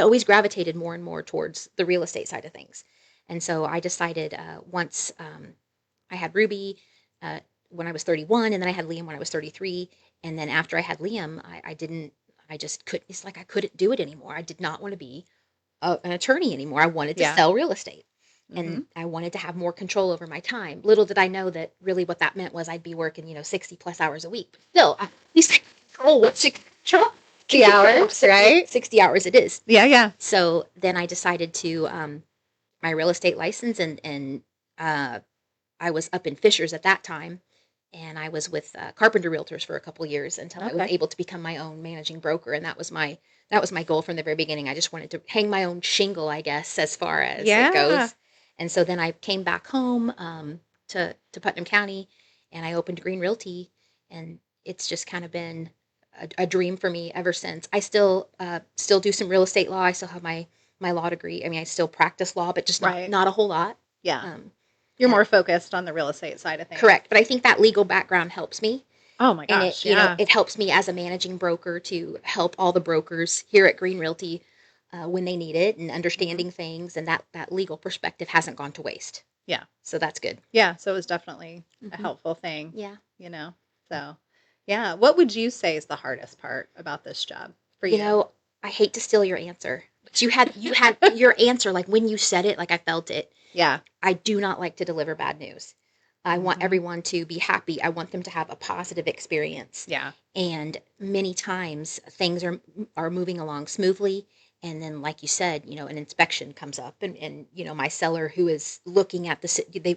Speaker 1: always gravitated more and more towards the real estate side of things. And so I decided once I had Ruby uh, when I was 31, and then I had Liam when I was 33. And then after I had Liam, I just couldn't, it's like I couldn't do it anymore. I did not want to be an attorney anymore. I wanted to
Speaker 2: Yeah.
Speaker 1: sell real estate. And
Speaker 2: Mhm.
Speaker 1: I wanted to have more control over my time. Little did I know that really what that meant was I'd be working, 60 plus hours a week. But still, at least I control what 60 hours,
Speaker 2: right?
Speaker 1: 60 hours it is.
Speaker 2: Yeah. Yeah.
Speaker 1: So then I decided to my real estate license, and I was up in Fishers at that time, and I was with Carpenter Realtors for a couple years until I was
Speaker 2: Okay.
Speaker 1: able to become my own managing broker, and that was my goal from the very beginning. I just wanted to hang my own shingle, I guess, as far as
Speaker 2: Yeah.
Speaker 1: it goes. And so then I came back home to Putnam County, and I opened Greene Realty, and it's just kind of been a dream for me ever since. I still do some real estate law. I still have my my law degree. I mean, I still practice law, but just
Speaker 2: Right.
Speaker 1: not a whole lot.
Speaker 2: Yeah.
Speaker 1: Um,
Speaker 2: You're
Speaker 1: uh,
Speaker 2: more focused on the real estate side of things.
Speaker 1: correct, but I think that legal background helps me,
Speaker 2: Oh my
Speaker 1: and it
Speaker 2: gosh,
Speaker 1: you know
Speaker 2: yeah.
Speaker 1: it helps me as a managing broker to help all the brokers here at Greene Realty when they need it and
Speaker 2: Mhm.
Speaker 1: understanding things, and that legal perspective hasn't gone to waste.
Speaker 2: Yeah.
Speaker 1: So that's good.
Speaker 2: Yeah, so it was definitely a
Speaker 1: Hmm.
Speaker 2: helpful thing,
Speaker 1: Yeah.
Speaker 2: you know? So, yeah. What would you say is the hardest part about this job for
Speaker 1: You
Speaker 2: you?
Speaker 1: know, I hate to steal your answer, but you had your answer like when you said it, like I felt it.
Speaker 2: Yeah.
Speaker 1: I do not like to deliver bad news. I want
Speaker 2: Mhm.
Speaker 1: everyone to be happy. I want them to have a positive experience.
Speaker 2: Yeah.
Speaker 1: And many times things are moving along smoothly, and then like you said, an inspection comes up, and my seller who is looking at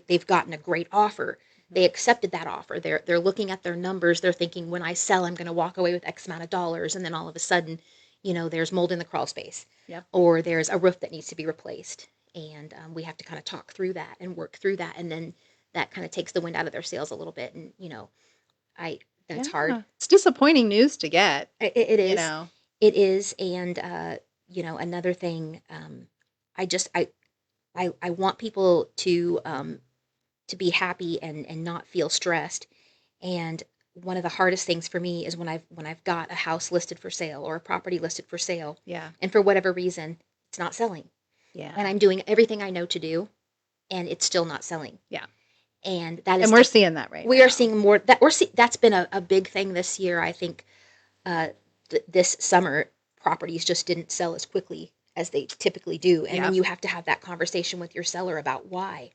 Speaker 1: they've gotten a great offer.
Speaker 2: Mhm.
Speaker 1: They accepted that offer. They're looking at their numbers. They're thinking, when I sell, I'm going to walk away with X amount of dollars, and then all of a sudden, there's mold in the crawl space,
Speaker 2: Yep.
Speaker 1: or there's a roof that needs to be replaced, and we have to kind of talk through that and work through that, and then that kind of takes the wind out of their sails a little bit, and I that's hard.
Speaker 2: Yeah. It's disappointing news to get,
Speaker 1: It
Speaker 2: you
Speaker 1: is.
Speaker 2: know?
Speaker 1: It is, and another thing. I just I want people to be happy and not feel stressed. And one of the hardest things for me is when I've got a house listed for sale or a property listed for sale,
Speaker 2: Yeah.
Speaker 1: and for whatever reason it's not selling, and
Speaker 2: Yeah.
Speaker 1: I'm doing everything I know to do, and it's still not selling.
Speaker 2: Yeah.
Speaker 1: And that is
Speaker 2: And we're seeing that right
Speaker 1: we are
Speaker 2: now.
Speaker 1: seeing more that's been a big thing this year. I think uh, this summer, properties just didn't sell as quickly as they typically do. And then
Speaker 2: Yep.
Speaker 1: you have to have that conversation with your seller about why.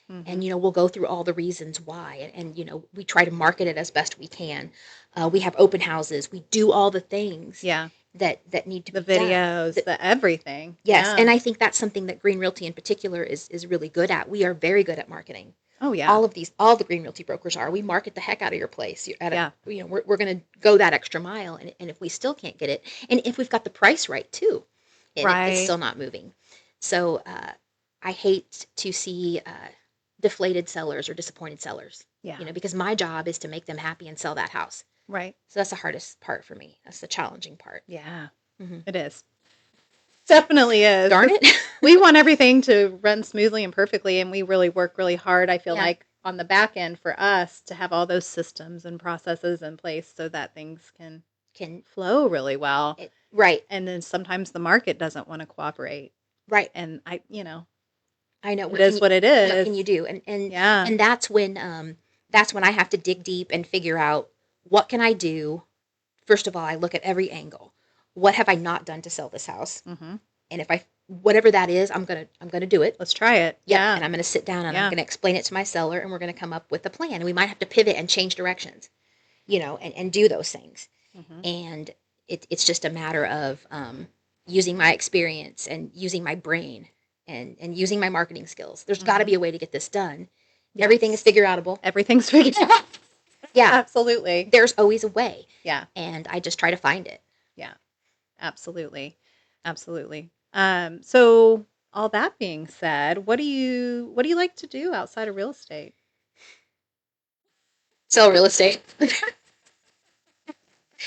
Speaker 1: And,
Speaker 2: Mhm.
Speaker 1: we'll go through all the reasons why. And we try to market it as best we can. We have open houses. We do all the things
Speaker 2: Yeah.
Speaker 1: that need to
Speaker 2: The
Speaker 1: be done.
Speaker 2: videos, the everything.
Speaker 1: Yes.
Speaker 2: Yeah.
Speaker 1: And I think that's something that Green Realty in particular is really good at. We are very good at marketing.
Speaker 2: Oh, yeah.
Speaker 1: All the Green Realty brokers are. We market the heck out of your place.
Speaker 2: Yeah.
Speaker 1: We're going to go that extra mile, and if we still can't get it, and if we've got the price right too, and it's
Speaker 2: Right.
Speaker 1: still not moving, so I hate to see deflated sellers or disappointed sellers.
Speaker 2: Yeah.
Speaker 1: Because my job is to make them happy and sell that house.
Speaker 2: Right.
Speaker 1: So that's the hardest part for me. That's the challenging part.
Speaker 2: Yeah.
Speaker 1: Hmm.
Speaker 2: It is. Definitely is,
Speaker 1: Darn
Speaker 2: because
Speaker 1: it.
Speaker 2: we want everything to run smoothly and perfectly, and we really work really hard, I feel
Speaker 1: Yeah.
Speaker 2: like, on the back end for us to have all those systems and processes in place so that things can
Speaker 1: Can
Speaker 2: flow really well.
Speaker 1: right,
Speaker 2: And then sometimes the market doesn't want to cooperate.
Speaker 1: right.
Speaker 2: And
Speaker 1: I know.
Speaker 2: it is what it
Speaker 1: What
Speaker 2: is.
Speaker 1: can you do? And
Speaker 2: Yeah.
Speaker 1: and that's when I have to dig deep and figure out what can I do. First of all, I look at every angle. What have I not done to sell this house?
Speaker 2: Hmm.
Speaker 1: And if I whatever that is, I'm gonna do it.
Speaker 2: Let's try it.
Speaker 1: Yep.
Speaker 2: Yeah.
Speaker 1: And I'm gonna sit down and I'm
Speaker 2: Yeah.
Speaker 1: gonna explain it to my seller, and we're gonna come up with a plan. And we might have to pivot and change directions, and do those things.
Speaker 2: Hmm.
Speaker 1: And it's just a matter of using my experience and using my brain and using my marketing skills. There's got to
Speaker 2: Hmm.
Speaker 1: be a way to get this done. Everything is
Speaker 2: Yes.
Speaker 1: figure outable.
Speaker 2: Everything's figured out.
Speaker 1: Yeah,
Speaker 2: Absolutely.
Speaker 1: there's always a way,
Speaker 2: Yeah.
Speaker 1: and I just try to find it.
Speaker 2: Yeah. Absolutely. Absolutely. So all that being said, what do you like to do outside of real estate?
Speaker 1: Sell real estate.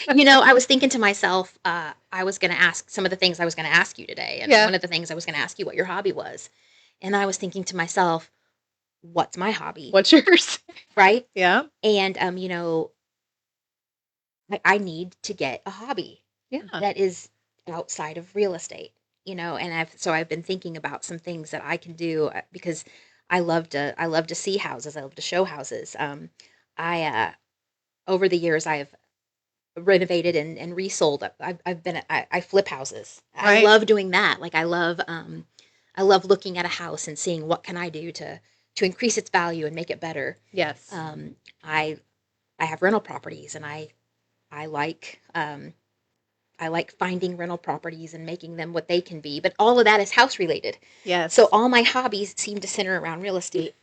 Speaker 1: I was thinking to myself, I was going to ask some of the things I was going to ask you today, and
Speaker 2: Yeah.
Speaker 1: one of the things I was going to ask you what your hobby was, and I was thinking to myself, what's my hobby,
Speaker 2: What's yours?
Speaker 1: right?
Speaker 2: Yeah.
Speaker 1: And I need to get a hobby
Speaker 2: Yeah.
Speaker 1: that is outside of real estate, and I've been thinking about some things that I can do because I love to see houses. I love to show houses. I Over the years I've renovated and resold. I flip houses. I
Speaker 2: Right.
Speaker 1: love doing that. Like I love looking at a house and seeing what can I do to increase its value and make it better.
Speaker 2: Yes.
Speaker 1: I have rental properties, and I like I like finding rental properties and making them what they can be, but all of that is house related. So
Speaker 2: Yes.
Speaker 1: all my hobbies seem to center around real estate.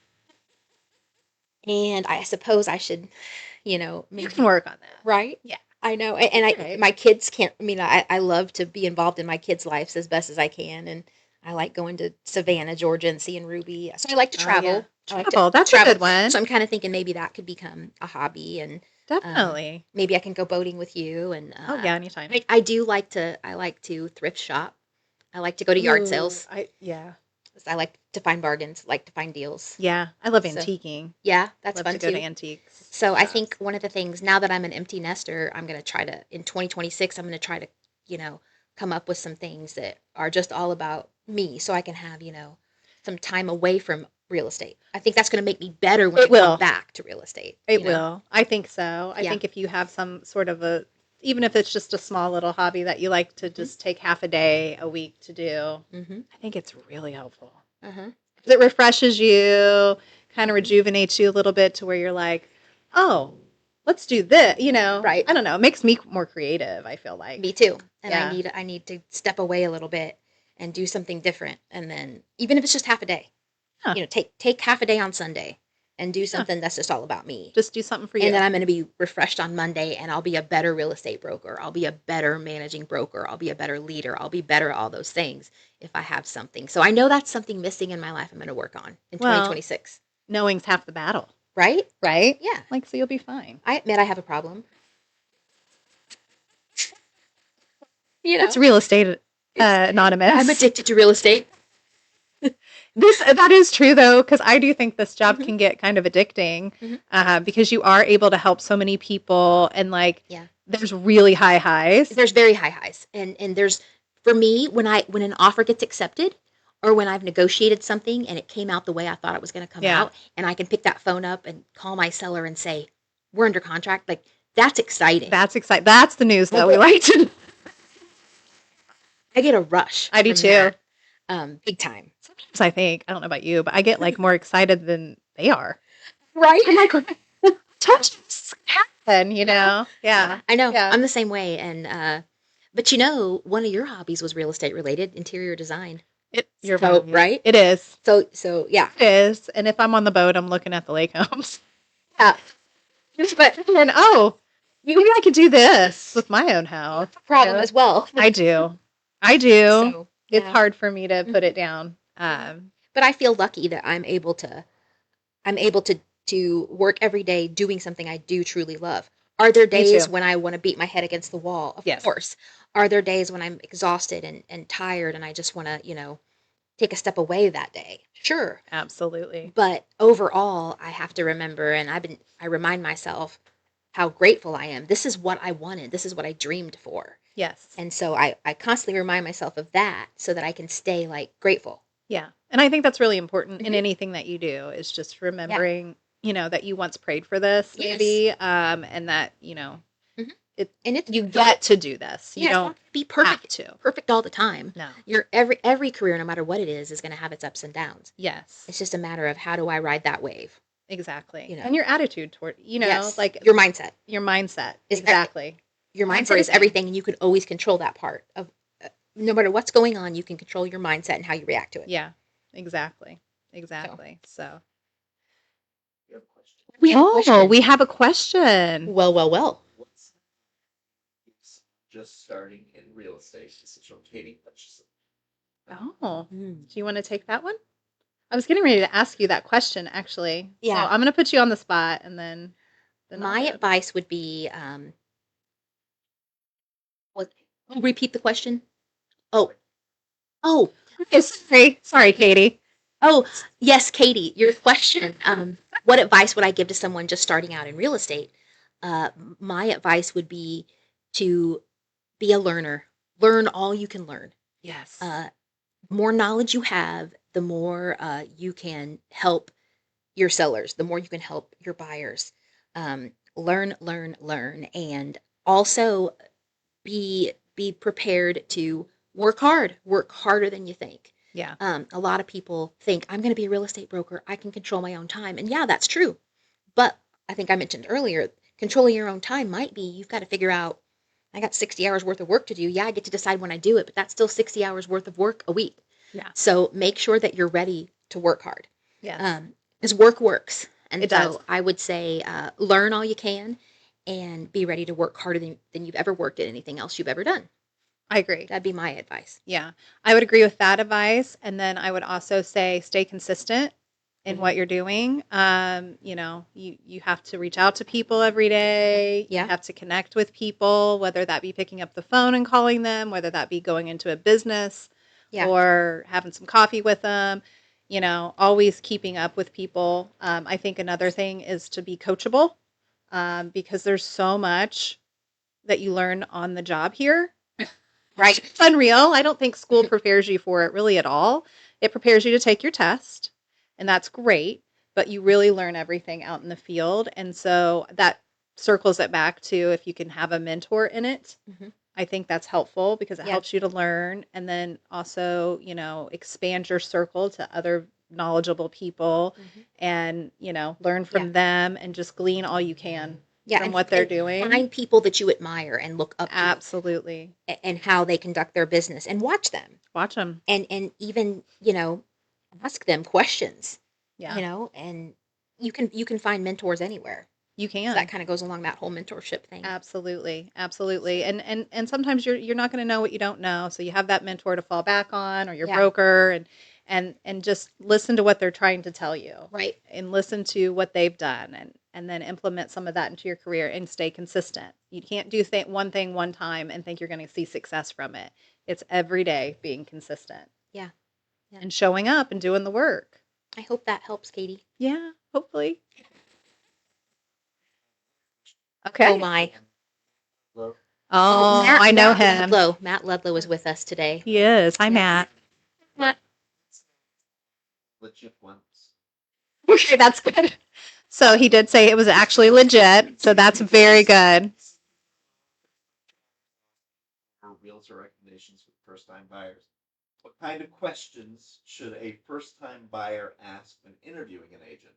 Speaker 1: And I suppose I should,
Speaker 2: You can
Speaker 1: maybe,
Speaker 2: work on that.
Speaker 1: right?
Speaker 2: Yeah.
Speaker 1: I know. And
Speaker 2: Right.
Speaker 1: my kids can't, I love to be involved in my kids' lives as best as I can. And I like going to Savannah, Georgia and seeing Ruby. So I like to
Speaker 2: Oh yeah.
Speaker 1: travel. I like to
Speaker 2: Travel. That's a
Speaker 1: travel.
Speaker 2: good one.
Speaker 1: So I'm kind of thinking maybe that could become a hobby, and
Speaker 2: Definitely.
Speaker 1: maybe I can go boating with you. And
Speaker 2: Oh yeah, anytime.
Speaker 1: I like to thrift shop. I like to go to yard
Speaker 2: Ooh,
Speaker 1: sales.
Speaker 2: yeah.
Speaker 1: I like to find bargains, like to find deals.
Speaker 2: Yeah, I love
Speaker 1: So,
Speaker 2: antiquing.
Speaker 1: yeah, that's
Speaker 2: Love to
Speaker 1: fun
Speaker 2: go to
Speaker 1: too.
Speaker 2: antiques
Speaker 1: So I think
Speaker 2: shops.
Speaker 1: one of the things now that I'm an empty nester, I'm going to try to in 2026, I'm going to try to, you know, come up with some things that are just all about me so I can have, some time away from real estate. I think that's going to make me better when I
Speaker 2: It
Speaker 1: come
Speaker 2: will.
Speaker 1: back to real estate.
Speaker 2: It will. I think so. I
Speaker 1: Yeah.
Speaker 2: think if you have some sort of a, even if it's just a small little hobby that you like to
Speaker 1: Mhm.
Speaker 2: just take half a day a week to do,
Speaker 1: Mhm.
Speaker 2: I think it's really helpful.
Speaker 1: Uh-huh.
Speaker 2: 'Cause it refreshes you, kind of
Speaker 1: Mhm.
Speaker 2: rejuvenates you a little bit to where you're like, oh, let's do this.
Speaker 1: Right.
Speaker 2: I don't know. It makes me more creative, I feel like.
Speaker 1: Me too. And I
Speaker 2: Yeah.
Speaker 1: need I need to step away a little bit and do something different and then even if it's just half a day.
Speaker 2: Yeah.
Speaker 1: Take half a day on Sunday and do
Speaker 2: Yeah.
Speaker 1: something that's just all about me.
Speaker 2: Just do something for
Speaker 1: And
Speaker 2: you.
Speaker 1: then I'm going to be refreshed on Monday and I'll be a better real estate broker. I'll be a better managing broker. I'll be a better leader. I'll be better at all those things if I have something. So I know that's something missing in my life I'm going to work on in
Speaker 2: Well,
Speaker 1: 2026.
Speaker 2: knowing's half the battle,
Speaker 1: Right?
Speaker 2: right?
Speaker 1: Yeah.
Speaker 2: Like, so you'll be fine.
Speaker 1: I admit I have a problem. You
Speaker 2: That's
Speaker 1: know,
Speaker 2: real estate
Speaker 1: I'm
Speaker 2: anonymous.
Speaker 1: addicted to real estate.
Speaker 2: That is true though, because I do think this job
Speaker 1: Hmm.
Speaker 2: can get kind of addicting
Speaker 1: Hmm.
Speaker 2: because you are able to help so many people, and like
Speaker 1: Yeah.
Speaker 2: there's really high highs.
Speaker 1: There's very high highs. And there's for me when an offer gets accepted or when I've negotiated something and it came out the way I thought it was going to come
Speaker 2: Yeah,
Speaker 1: out and I can pick that phone up and call my seller and say, "We're under contract." Like that's exciting.
Speaker 2: that's exciting. That's the news
Speaker 1: I
Speaker 2: that we
Speaker 1: get
Speaker 2: like to.
Speaker 1: I get a rush
Speaker 2: I do
Speaker 1: from
Speaker 2: too.
Speaker 1: that. Big time.
Speaker 2: Sometimes I think I don't know about you, but I get like more excited than they are.
Speaker 1: Right?
Speaker 2: I'm like, touch this happen, Yeah,
Speaker 1: I know.
Speaker 2: yeah.
Speaker 1: I'm the same way and but one of your hobbies was real estate related, interior design.
Speaker 2: You're
Speaker 1: So,
Speaker 2: right.
Speaker 1: right?
Speaker 2: It is.
Speaker 1: So yeah.
Speaker 2: It is. And if I'm on the boat, I'm looking at the lake homes.
Speaker 1: Yeah. But
Speaker 2: And maybe I could do this with my own house.
Speaker 1: problem as well.
Speaker 2: I do. I do.
Speaker 1: So,
Speaker 2: It's
Speaker 1: yeah.
Speaker 2: hard for me to put
Speaker 1: Mhm.
Speaker 2: it down.
Speaker 1: But I feel lucky that I'm able to work every day doing something I do truly love. Are there
Speaker 2: Me
Speaker 1: days
Speaker 2: too.
Speaker 1: when I want to beat my head against the wall? Of
Speaker 2: Yes.
Speaker 1: course. Are there days when I'm exhausted and tired and I just want to, take a step away that day? Sure.
Speaker 2: Absolutely.
Speaker 1: But overall, I have to remember and I remind myself how grateful I am. This is what I wanted. This is what I dreamed for.
Speaker 2: Yes.
Speaker 1: And so I constantly remind myself of that so that I can stay like grateful.
Speaker 2: Yeah. And I think that's really important in
Speaker 1: Hmm.
Speaker 2: anything that you do is just
Speaker 1: Yeah.
Speaker 2: remembering, that you once prayed for this
Speaker 1: Yes.
Speaker 2: maybe, and that,
Speaker 1: Hmm.
Speaker 2: it
Speaker 1: And it's
Speaker 2: you get to do this. You
Speaker 1: yeah, it's not
Speaker 2: don't
Speaker 1: gonna be
Speaker 2: have to.
Speaker 1: perfect all the time.
Speaker 2: No.
Speaker 1: Your every career, no matter what it is going to have its ups and downs.
Speaker 2: Yes.
Speaker 1: It's just a matter of how do I ride that wave.
Speaker 2: Exactly.
Speaker 1: You know.
Speaker 2: And your attitude toward,
Speaker 1: Yes,
Speaker 2: like
Speaker 1: your mindset
Speaker 2: your mindset.
Speaker 1: is
Speaker 2: Exactly.
Speaker 1: your mindset is
Speaker 2: Everything.
Speaker 1: everything, and you can always control that part of. No matter what's going on, you can control your mindset and how you react to it.
Speaker 2: Yeah. Exactly.
Speaker 1: So
Speaker 2: Exactly. So
Speaker 1: we have a question.
Speaker 2: we have a question.
Speaker 1: Well, well, well.
Speaker 3: Just starting in real estate. This is from Katie Hutchison.
Speaker 2: Oh, do you want to take that one? I was getting ready to ask you that question actually. So
Speaker 1: Yeah.
Speaker 2: I'm going to put you on the spot and then
Speaker 1: My
Speaker 2: I'll
Speaker 1: advice would be, what? Repeat the question. Oh, oh,
Speaker 2: Sorry, Katie.
Speaker 1: oh, yes, Katie, your question. What advice would I give to someone just starting out in real estate? Uh, my advice would be to be a learner. Learn all you can learn.
Speaker 2: Yes.
Speaker 1: More knowledge you have, the more you can help your sellers, the more you can help your buyers. Learn, learn, learn, and also be prepared to work hard. Work harder than you think.
Speaker 2: Yeah.
Speaker 1: A lot of people think I'm going to be a real estate broker. I can control my own time, and yeah, that's true. But I think I mentioned earlier, controlling your own time might be you've got to figure out. I got 60 hours worth of work to do. Yeah, I get to decide when I do it, but that's still 60 hours worth of work a week.
Speaker 2: Yeah.
Speaker 1: So make sure that you're ready to work hard.
Speaker 2: Yes.
Speaker 1: Because work works. And
Speaker 2: It
Speaker 1: so
Speaker 2: does.
Speaker 1: I would say learn all you can and be ready to work harder than you've ever worked at anything else you've ever done.
Speaker 2: I agree.
Speaker 1: That'd be my advice.
Speaker 2: Yeah. I would agree with that advice. And then I would also say stay consistent in what you're doing. You have to reach out to people every day.
Speaker 1: Yeah.
Speaker 2: You have to connect with people, whether that be picking up the phone and calling them, whether that be going into a business
Speaker 1: Yeah.
Speaker 2: or having some coffee with them, always keeping up with people. I think another thing is to be coachable, because there's so much that you learn on the job here.
Speaker 1: Right.
Speaker 2: It's unreal. I don't think school prepares you for it really at all. It prepares you to take your test, and that's great, but you really learn everything out in the field. And so that circles it back to if you can have a mentor in it.
Speaker 1: Hmm.
Speaker 2: I think that's helpful because it
Speaker 1: Yeah.
Speaker 2: helps you to learn and then also, expand your circle to other knowledgeable people
Speaker 1: Hmm.
Speaker 2: and, learn
Speaker 1: Yeah.
Speaker 2: from them and just glean all you can
Speaker 1: Yeah.
Speaker 2: from what they're
Speaker 1: And
Speaker 2: doing.
Speaker 1: find people that you admire and look up to,
Speaker 2: Absolutely.
Speaker 1: and how they conduct their business, and watch them,
Speaker 2: Watch them.
Speaker 1: and even ask them questions,
Speaker 2: Yeah,
Speaker 1: and you can find mentors anywhere.
Speaker 2: you
Speaker 1: So that
Speaker 2: can.
Speaker 1: kind of goes along that whole mentorship thing.
Speaker 2: Absolutely, absolutely. And sometimes you're not going to know what you don't know, so you have that mentor to fall back on or your
Speaker 1: Yeah.
Speaker 2: broker and just listen to what they're trying to tell you
Speaker 1: Right.
Speaker 2: and listen to what they've done and then implement some of that into your career and stay consistent. You can't do one thing one time and think you're going to see success from it. It's every day being consistent
Speaker 1: Yeah. Yeah.
Speaker 2: and showing up and doing the work.
Speaker 1: I hope that helps, Katie.
Speaker 2: Yeah, hopefully.
Speaker 1: Oh
Speaker 2: Okay.
Speaker 1: my.
Speaker 3: Well,
Speaker 1: Oh,
Speaker 2: Oh,
Speaker 1: Matt
Speaker 2: I know
Speaker 1: Matt
Speaker 2: him.
Speaker 1: Ludlow. Matt Ludlow is with us today.
Speaker 2: He is. Hi,
Speaker 1: Yeah.
Speaker 2: Matt.
Speaker 1: Matt.
Speaker 3: legit ones.
Speaker 2: Okay, that's good. So he did say it was actually legit. So that's very good.
Speaker 3: For realtor recommendations for first-time buyers. What kind of questions should a first-time buyer ask when interviewing an agent?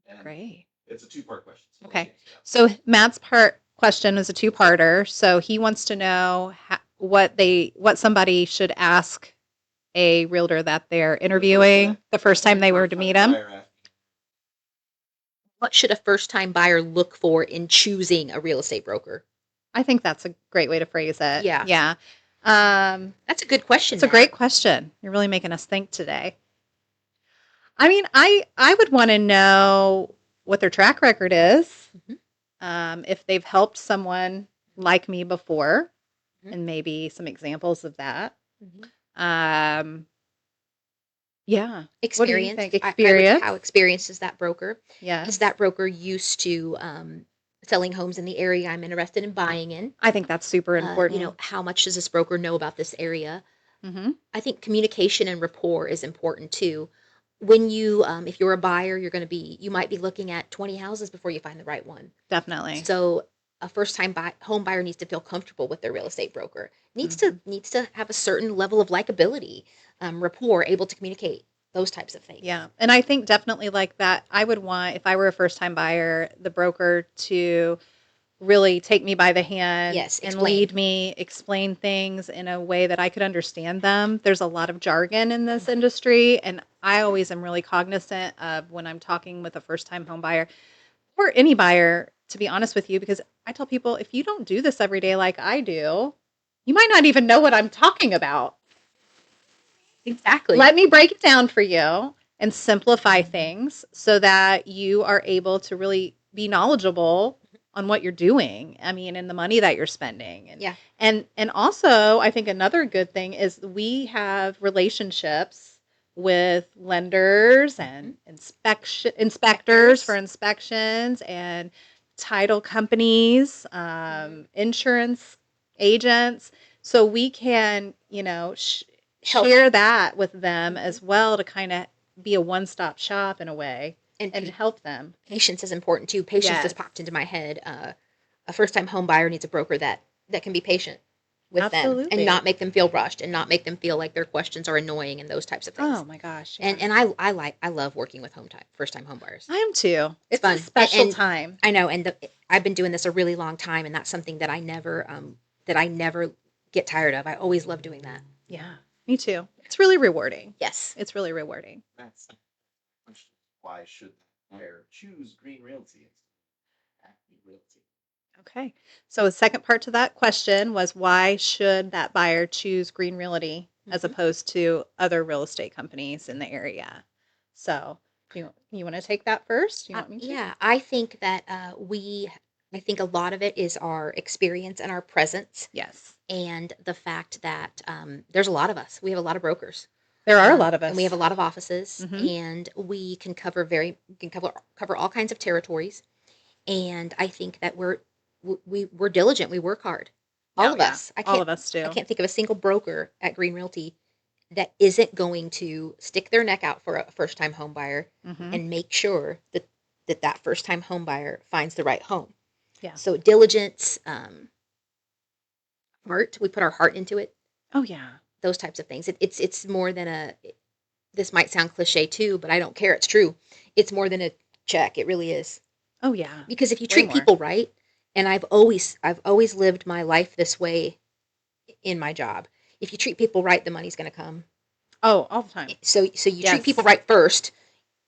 Speaker 3: And
Speaker 2: Great.
Speaker 3: it's a two-part question. So
Speaker 2: Okay. So Matt's part question is a two-parter. So he wants to know what somebody should ask a realtor that they're interviewing the first time they were to meet him.
Speaker 1: What should a first-time buyer look for in choosing a real estate broker?
Speaker 2: I think that's a great way to phrase it.
Speaker 1: Yeah.
Speaker 2: Yeah.
Speaker 1: That's a good question.
Speaker 2: It's a great question. You're really making us think today. I mean, I would want to know what their track record is, if they've helped someone like me before,
Speaker 1: Mhm.
Speaker 2: and maybe some examples of that.
Speaker 1: Mhm.
Speaker 2: Yeah. What do you
Speaker 1: Experience.
Speaker 2: think?
Speaker 1: I would,
Speaker 2: Experience?
Speaker 1: how experienced is that broker?
Speaker 2: Yeah.
Speaker 1: Is that broker used to selling homes in the area I'm interested in buying in?
Speaker 2: I think that's super important.
Speaker 1: How much does this broker know about this area?
Speaker 2: Mm-hmm.
Speaker 1: I think communication and rapport is important too. When if you're a buyer, you might be looking at 20 houses before you find the right one.
Speaker 2: Definitely.
Speaker 1: So a first-time home buyer needs to feel comfortable with their real estate broker. Needs to have a certain level of likability, rapport, able to communicate, those types of things.
Speaker 2: Yeah. And I think definitely like that, I would want, if I were a first time buyer, the broker to really take me by the hand
Speaker 1: Yes,
Speaker 2: and
Speaker 1: explain.
Speaker 2: lead me, explain things in a way that I could understand them. There's a lot of jargon in this industry, and I always am really cognizant of when I'm talking with a first-time home buyer or any buyer, to be honest with you, because I tell people if you don't do this every day like I do, you might not even know what I'm talking about.
Speaker 1: Exactly.
Speaker 2: Let me break it down for you and simplify things so that you are able to really be knowledgeable on what you're doing. I mean, and the money that you're spending. And
Speaker 1: Yeah.
Speaker 2: and also, I think another good thing is we have relationships with lenders and inspectors for inspections and title companies, insurance agents, so we can, share that with them as well to kind of be a one-stop shop in a way and help them.
Speaker 1: Patience is important too. Patience just popped into my head. A first-time home buyer needs a broker that can be patient with them and not make them feel rushed and not make them feel like their questions are annoying and those types of things.
Speaker 2: Oh my gosh.
Speaker 1: Yeah. And I love working with first-time home buyers.
Speaker 2: I am too.
Speaker 1: It's fun.
Speaker 2: A special time.
Speaker 1: I know, and I've been doing this a really long time, and that's something that I never get tired of. I always love doing that.
Speaker 2: Yeah, me too. It's really rewarding.
Speaker 1: Yes.
Speaker 2: It's really rewarding.
Speaker 3: That's why should the buyer choose Greene Realty instead of Acme Realty?
Speaker 2: Okay. So the second part to that question was why should that buyer choose Greene Realty as opposed to other real estate companies in the area? So you want to take that first? You want me to?
Speaker 1: Yeah, I think that I think a lot of it is our experience and our presence,
Speaker 2: Yes.
Speaker 1: and the fact that there's a lot of us. We have a lot of brokers,
Speaker 2: There are a lot of
Speaker 1: and we have
Speaker 2: us.
Speaker 1: a lot of offices,
Speaker 2: Hmm.
Speaker 1: and we can cover all kinds of territories. And I think that we're diligent. We work hard. All
Speaker 2: Oh,
Speaker 1: of
Speaker 2: yeah.
Speaker 1: us.
Speaker 2: All of us
Speaker 1: I
Speaker 2: do.
Speaker 1: can't think of a single broker at Greene Realty that isn't going to stick their neck out for a first time home buyer
Speaker 2: Hmm.
Speaker 1: and make sure that first time home buyer finds the right home.
Speaker 2: Yeah.
Speaker 1: So diligence, heart. We put our heart into it.
Speaker 2: Oh, yeah.
Speaker 1: Those types of things. It's more than a. This might sound cliche too, but I don't care. It's true. It's more than a check. It really is.
Speaker 2: Oh, yeah.
Speaker 1: Because if you
Speaker 2: Way
Speaker 1: treat
Speaker 2: more.
Speaker 1: people right, and I've always lived my life this way in my job. If you treat people right, the money's going to come.
Speaker 2: Oh, all the time.
Speaker 1: So you treat people
Speaker 2: Yes.
Speaker 1: right first,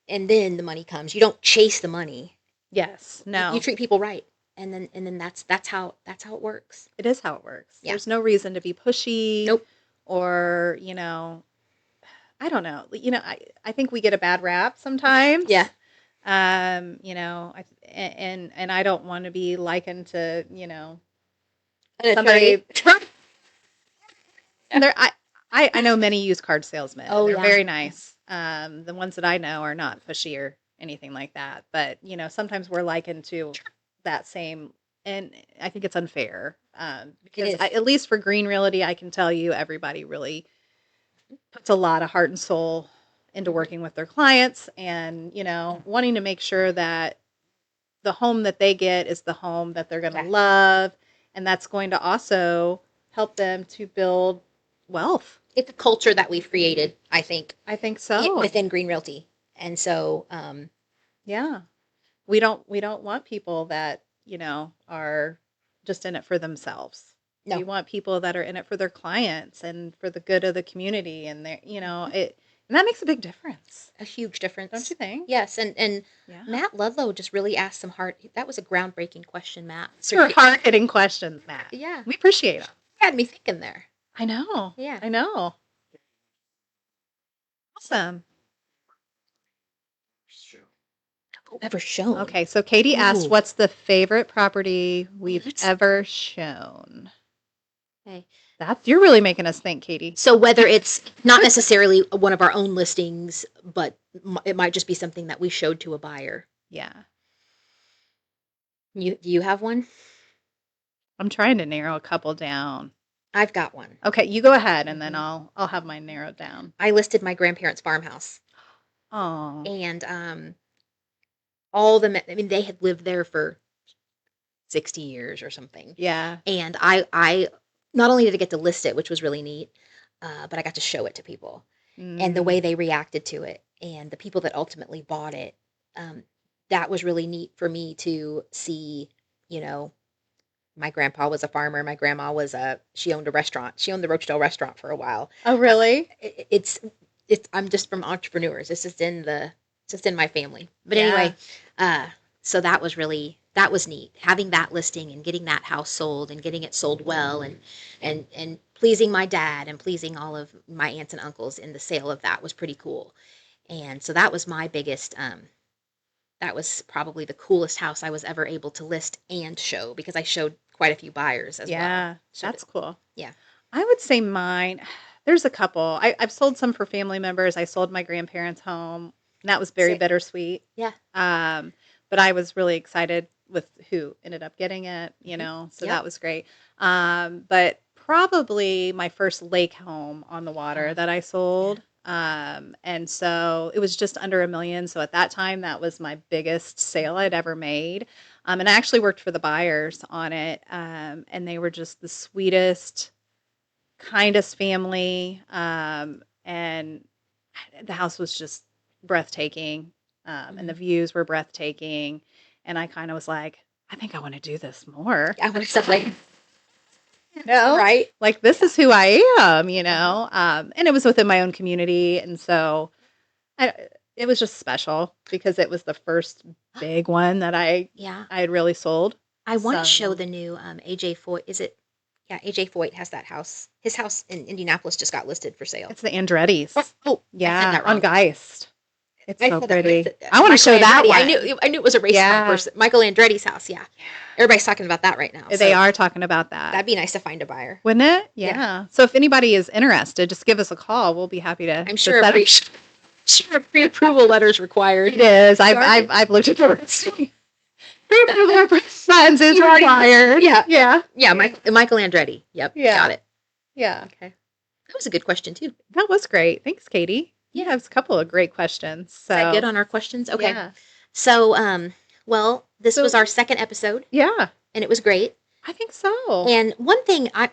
Speaker 1: and then the money comes. You don't chase the money.
Speaker 2: Yes.
Speaker 1: You
Speaker 2: No.
Speaker 1: treat people right, and then that's how it works.
Speaker 2: It is how it works.
Speaker 1: Yeah.
Speaker 2: There's no reason to be pushy
Speaker 1: Nope.
Speaker 2: or, I don't know. I think we get a bad rap sometimes.
Speaker 1: Yeah.
Speaker 2: And I don't want to be likened to,
Speaker 1: An attorney.
Speaker 2: somebody. There, I know many used card salesmen, and
Speaker 1: Oh
Speaker 2: they're
Speaker 1: yeah.
Speaker 2: very nice. The ones that I know are not pushy or anything like that. But sometimes we're likened to that same, and I think it's unfair.
Speaker 1: It
Speaker 2: Because
Speaker 1: is.
Speaker 2: at least for Green Realty, I can tell you everybody really puts a lot of heart and soul into
Speaker 1: Mhm.
Speaker 2: working with their clients, and wanting to make sure that the home that they get is the home that they're going to
Speaker 1: Yeah.
Speaker 2: love, and that's going to also help them to build wealth.
Speaker 1: It's a culture that we've created, I think,
Speaker 2: I think so.
Speaker 1: within Green Realty, and so
Speaker 2: Yeah. We don't want people that, are just in it for themselves. We
Speaker 1: no.
Speaker 2: want people that are in it for their clients and for the good of the community, and it and that makes a big difference.
Speaker 1: A huge
Speaker 2: Don't
Speaker 1: difference.
Speaker 2: you think?
Speaker 1: Yes, and
Speaker 2: Yeah.
Speaker 1: Matt Ludlow just really asked some hard. That was a groundbreaking question, Matt.
Speaker 2: These are hard-hitting questions, Matt.
Speaker 1: Yeah,
Speaker 2: We appreciate them.
Speaker 1: had me thinking there.
Speaker 2: I know.
Speaker 1: Yeah.
Speaker 2: I know. Awesome.
Speaker 3: Show.
Speaker 1: Ever shown?
Speaker 2: Okay, so Katie asked,
Speaker 1: Ooh.
Speaker 2: what's the favorite property we've
Speaker 1: Let's.
Speaker 2: ever shown?
Speaker 1: Okay.
Speaker 2: You're really making us think, Katie.
Speaker 1: So whether it's not necessarily one of our own listings, but it might just be something that we showed to a buyer.
Speaker 2: Yeah.
Speaker 1: Do you have one?
Speaker 2: I'm trying to narrow a couple down.
Speaker 1: I've got one.
Speaker 2: Okay, you go ahead and then
Speaker 1: Mhm.
Speaker 2: I'll have mine narrowed down.
Speaker 1: I listed my grandparents' farmhouse,
Speaker 2: Oh.
Speaker 1: and all the I mean they had lived there for 60 years or something.
Speaker 2: Yeah.
Speaker 1: And I not only did I get to list it, which was really neat, but I got to show it to people and the way
Speaker 2: Mm.
Speaker 1: they reacted to it and the people that ultimately bought it. Um, that was really neat for me to see. You know, my grandpa was a farmer. My grandma she owned a restaurant. She owned the Rochdale restaurant for a while.
Speaker 2: Oh, really?
Speaker 1: It's I'm just from entrepreneurs. It's just in my family. But
Speaker 2: Yeah.
Speaker 1: anyway, uh, so that was neat. Having that listing and getting that house sold and getting it sold well and pleasing my dad and pleasing all of my aunts and uncles in the sale of that was pretty cool. And so that was my biggest that was probably the coolest house I was ever able to list and show because I showed quite a few buyers as well.
Speaker 2: Yeah.
Speaker 1: Showed
Speaker 2: That's
Speaker 1: it.
Speaker 2: cool.
Speaker 1: Yeah.
Speaker 2: I would say mine, there's a couple. I've sold some for family members. I sold my grandparents' home, and that was very
Speaker 1: Sick.
Speaker 2: bittersweet.
Speaker 1: Yeah.
Speaker 2: But I was really excited with who ended up getting it, so
Speaker 1: Yep.
Speaker 2: that was great. But probably my first lake home on the water that I sold. And so it was just under $1 million. So at that time, that was my biggest sale I'd ever made. And I actually worked for the buyers on it. And they were just the sweetest, kindest family. And the house was just breathtaking. And the views were breathtaking. And I kind of was like, I think I want to do this more.
Speaker 1: I want stuff like
Speaker 2: Right? Like, this is who I am,
Speaker 1: Mhm.
Speaker 2: and it was within my own community. And so I, it was just special because it was the first big one that
Speaker 1: Yeah.
Speaker 2: I had really sold.
Speaker 1: I want to show
Speaker 2: So,
Speaker 1: the new AJ Foyt. Is it? Yeah, AJ Foyt has that house. His house in Indianapolis just got listed for sale.
Speaker 2: it's the Andretti's.
Speaker 1: Oh, I said
Speaker 2: Yeah,
Speaker 1: that
Speaker 2: on
Speaker 1: wrong.
Speaker 2: Geist. It's
Speaker 1: I
Speaker 2: so
Speaker 1: said
Speaker 2: pretty.
Speaker 1: said
Speaker 2: I want to
Speaker 1: Michael
Speaker 2: show that
Speaker 1: Andretti.
Speaker 2: one.
Speaker 1: I knew it was a race car
Speaker 2: Yeah.
Speaker 1: person. Michael Andretti's house. Yeah. Everybody's talking about that right now.
Speaker 2: They
Speaker 1: so
Speaker 2: are talking about that.
Speaker 1: That'd be nice to find a buyer.
Speaker 2: Wouldn't it?
Speaker 1: Yeah.
Speaker 2: Yeah. So if anybody is interested, just give us a call. We'll be happy to.
Speaker 1: I'm
Speaker 2: to
Speaker 1: sure
Speaker 2: set up-
Speaker 1: sure pre-approval letters required.
Speaker 2: It is.
Speaker 1: You already-
Speaker 2: I've looked at the listing. Pre-approval funds is required.
Speaker 1: Yeah.
Speaker 2: Yeah.
Speaker 1: Yeah, Michael Andretti. Yep.
Speaker 2: Yeah.
Speaker 1: Got it.
Speaker 2: Yeah.
Speaker 1: Okay. That was a good question too.
Speaker 2: That was great. Thanks, Katie.
Speaker 1: Yeah.
Speaker 2: You have a couple of great questions. So
Speaker 1: Is that good on our questions? Okay.
Speaker 2: Yeah.
Speaker 1: So, well, this
Speaker 2: So-
Speaker 1: was our second episode,
Speaker 2: Yeah.
Speaker 1: and it was great.
Speaker 2: I think so.
Speaker 1: And one thing I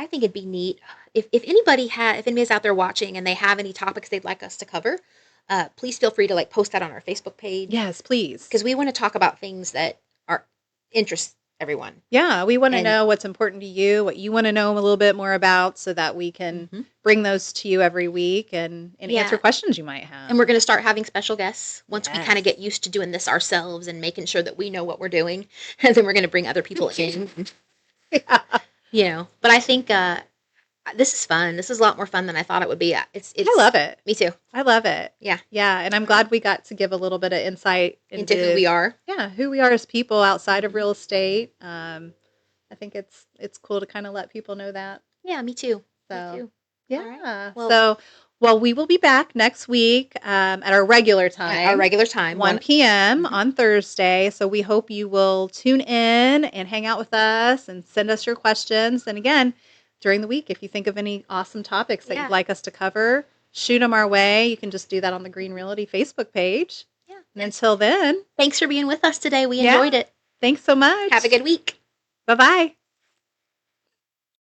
Speaker 1: think it'd be neat if anybody's out there watching and they have any topics they'd like us to cover, please feel free to like post that on our Facebook page
Speaker 2: Yes, please.
Speaker 1: because we want to talk about things that are interest everyone.
Speaker 2: Yeah, we want to
Speaker 1: And-
Speaker 2: know what's important to you, what you want to know a little bit more about, so that we can
Speaker 1: Mhm.
Speaker 2: bring those to you every week and
Speaker 1: Yeah.
Speaker 2: answer questions you might have.
Speaker 1: And we're going to start having special guests once we
Speaker 2: Yes.
Speaker 1: kind of get used to doing this ourselves and making sure that we know what we're doing. And then we're going to bring other people in,
Speaker 2: Yeah.
Speaker 1: But I think this is fun. This is a lot more fun than I thought it would be. It's
Speaker 2: I love it.
Speaker 1: Me too.
Speaker 2: I love it.
Speaker 1: Yeah.
Speaker 2: Yeah, and I'm glad we got to give a little bit of insight
Speaker 1: Into who we are.
Speaker 2: Yeah, who we are as people outside of real estate. I think it's cool to kind of let people know that.
Speaker 1: Yeah, me too.
Speaker 2: So
Speaker 1: Me too.
Speaker 2: yeah.
Speaker 1: Alright. Well-
Speaker 2: So we will be back next week at our regular time.
Speaker 1: Our regular time.
Speaker 2: 1 p.m.
Speaker 1: Mhm.
Speaker 2: on Thursday. So we hope you will tune in and hang out with us and send us your questions. And again, during the week, if you think of any awesome topics that
Speaker 1: Yeah.
Speaker 2: you'd like us to cover, shoot them our way. You can just do that on the Greene Realty Facebook page.
Speaker 1: Yeah.
Speaker 2: And until then,
Speaker 1: Thanks for being with us today. We
Speaker 2: Yeah.
Speaker 1: enjoyed it.
Speaker 2: thanks so much.
Speaker 1: Have a good week.
Speaker 2: Bye-bye.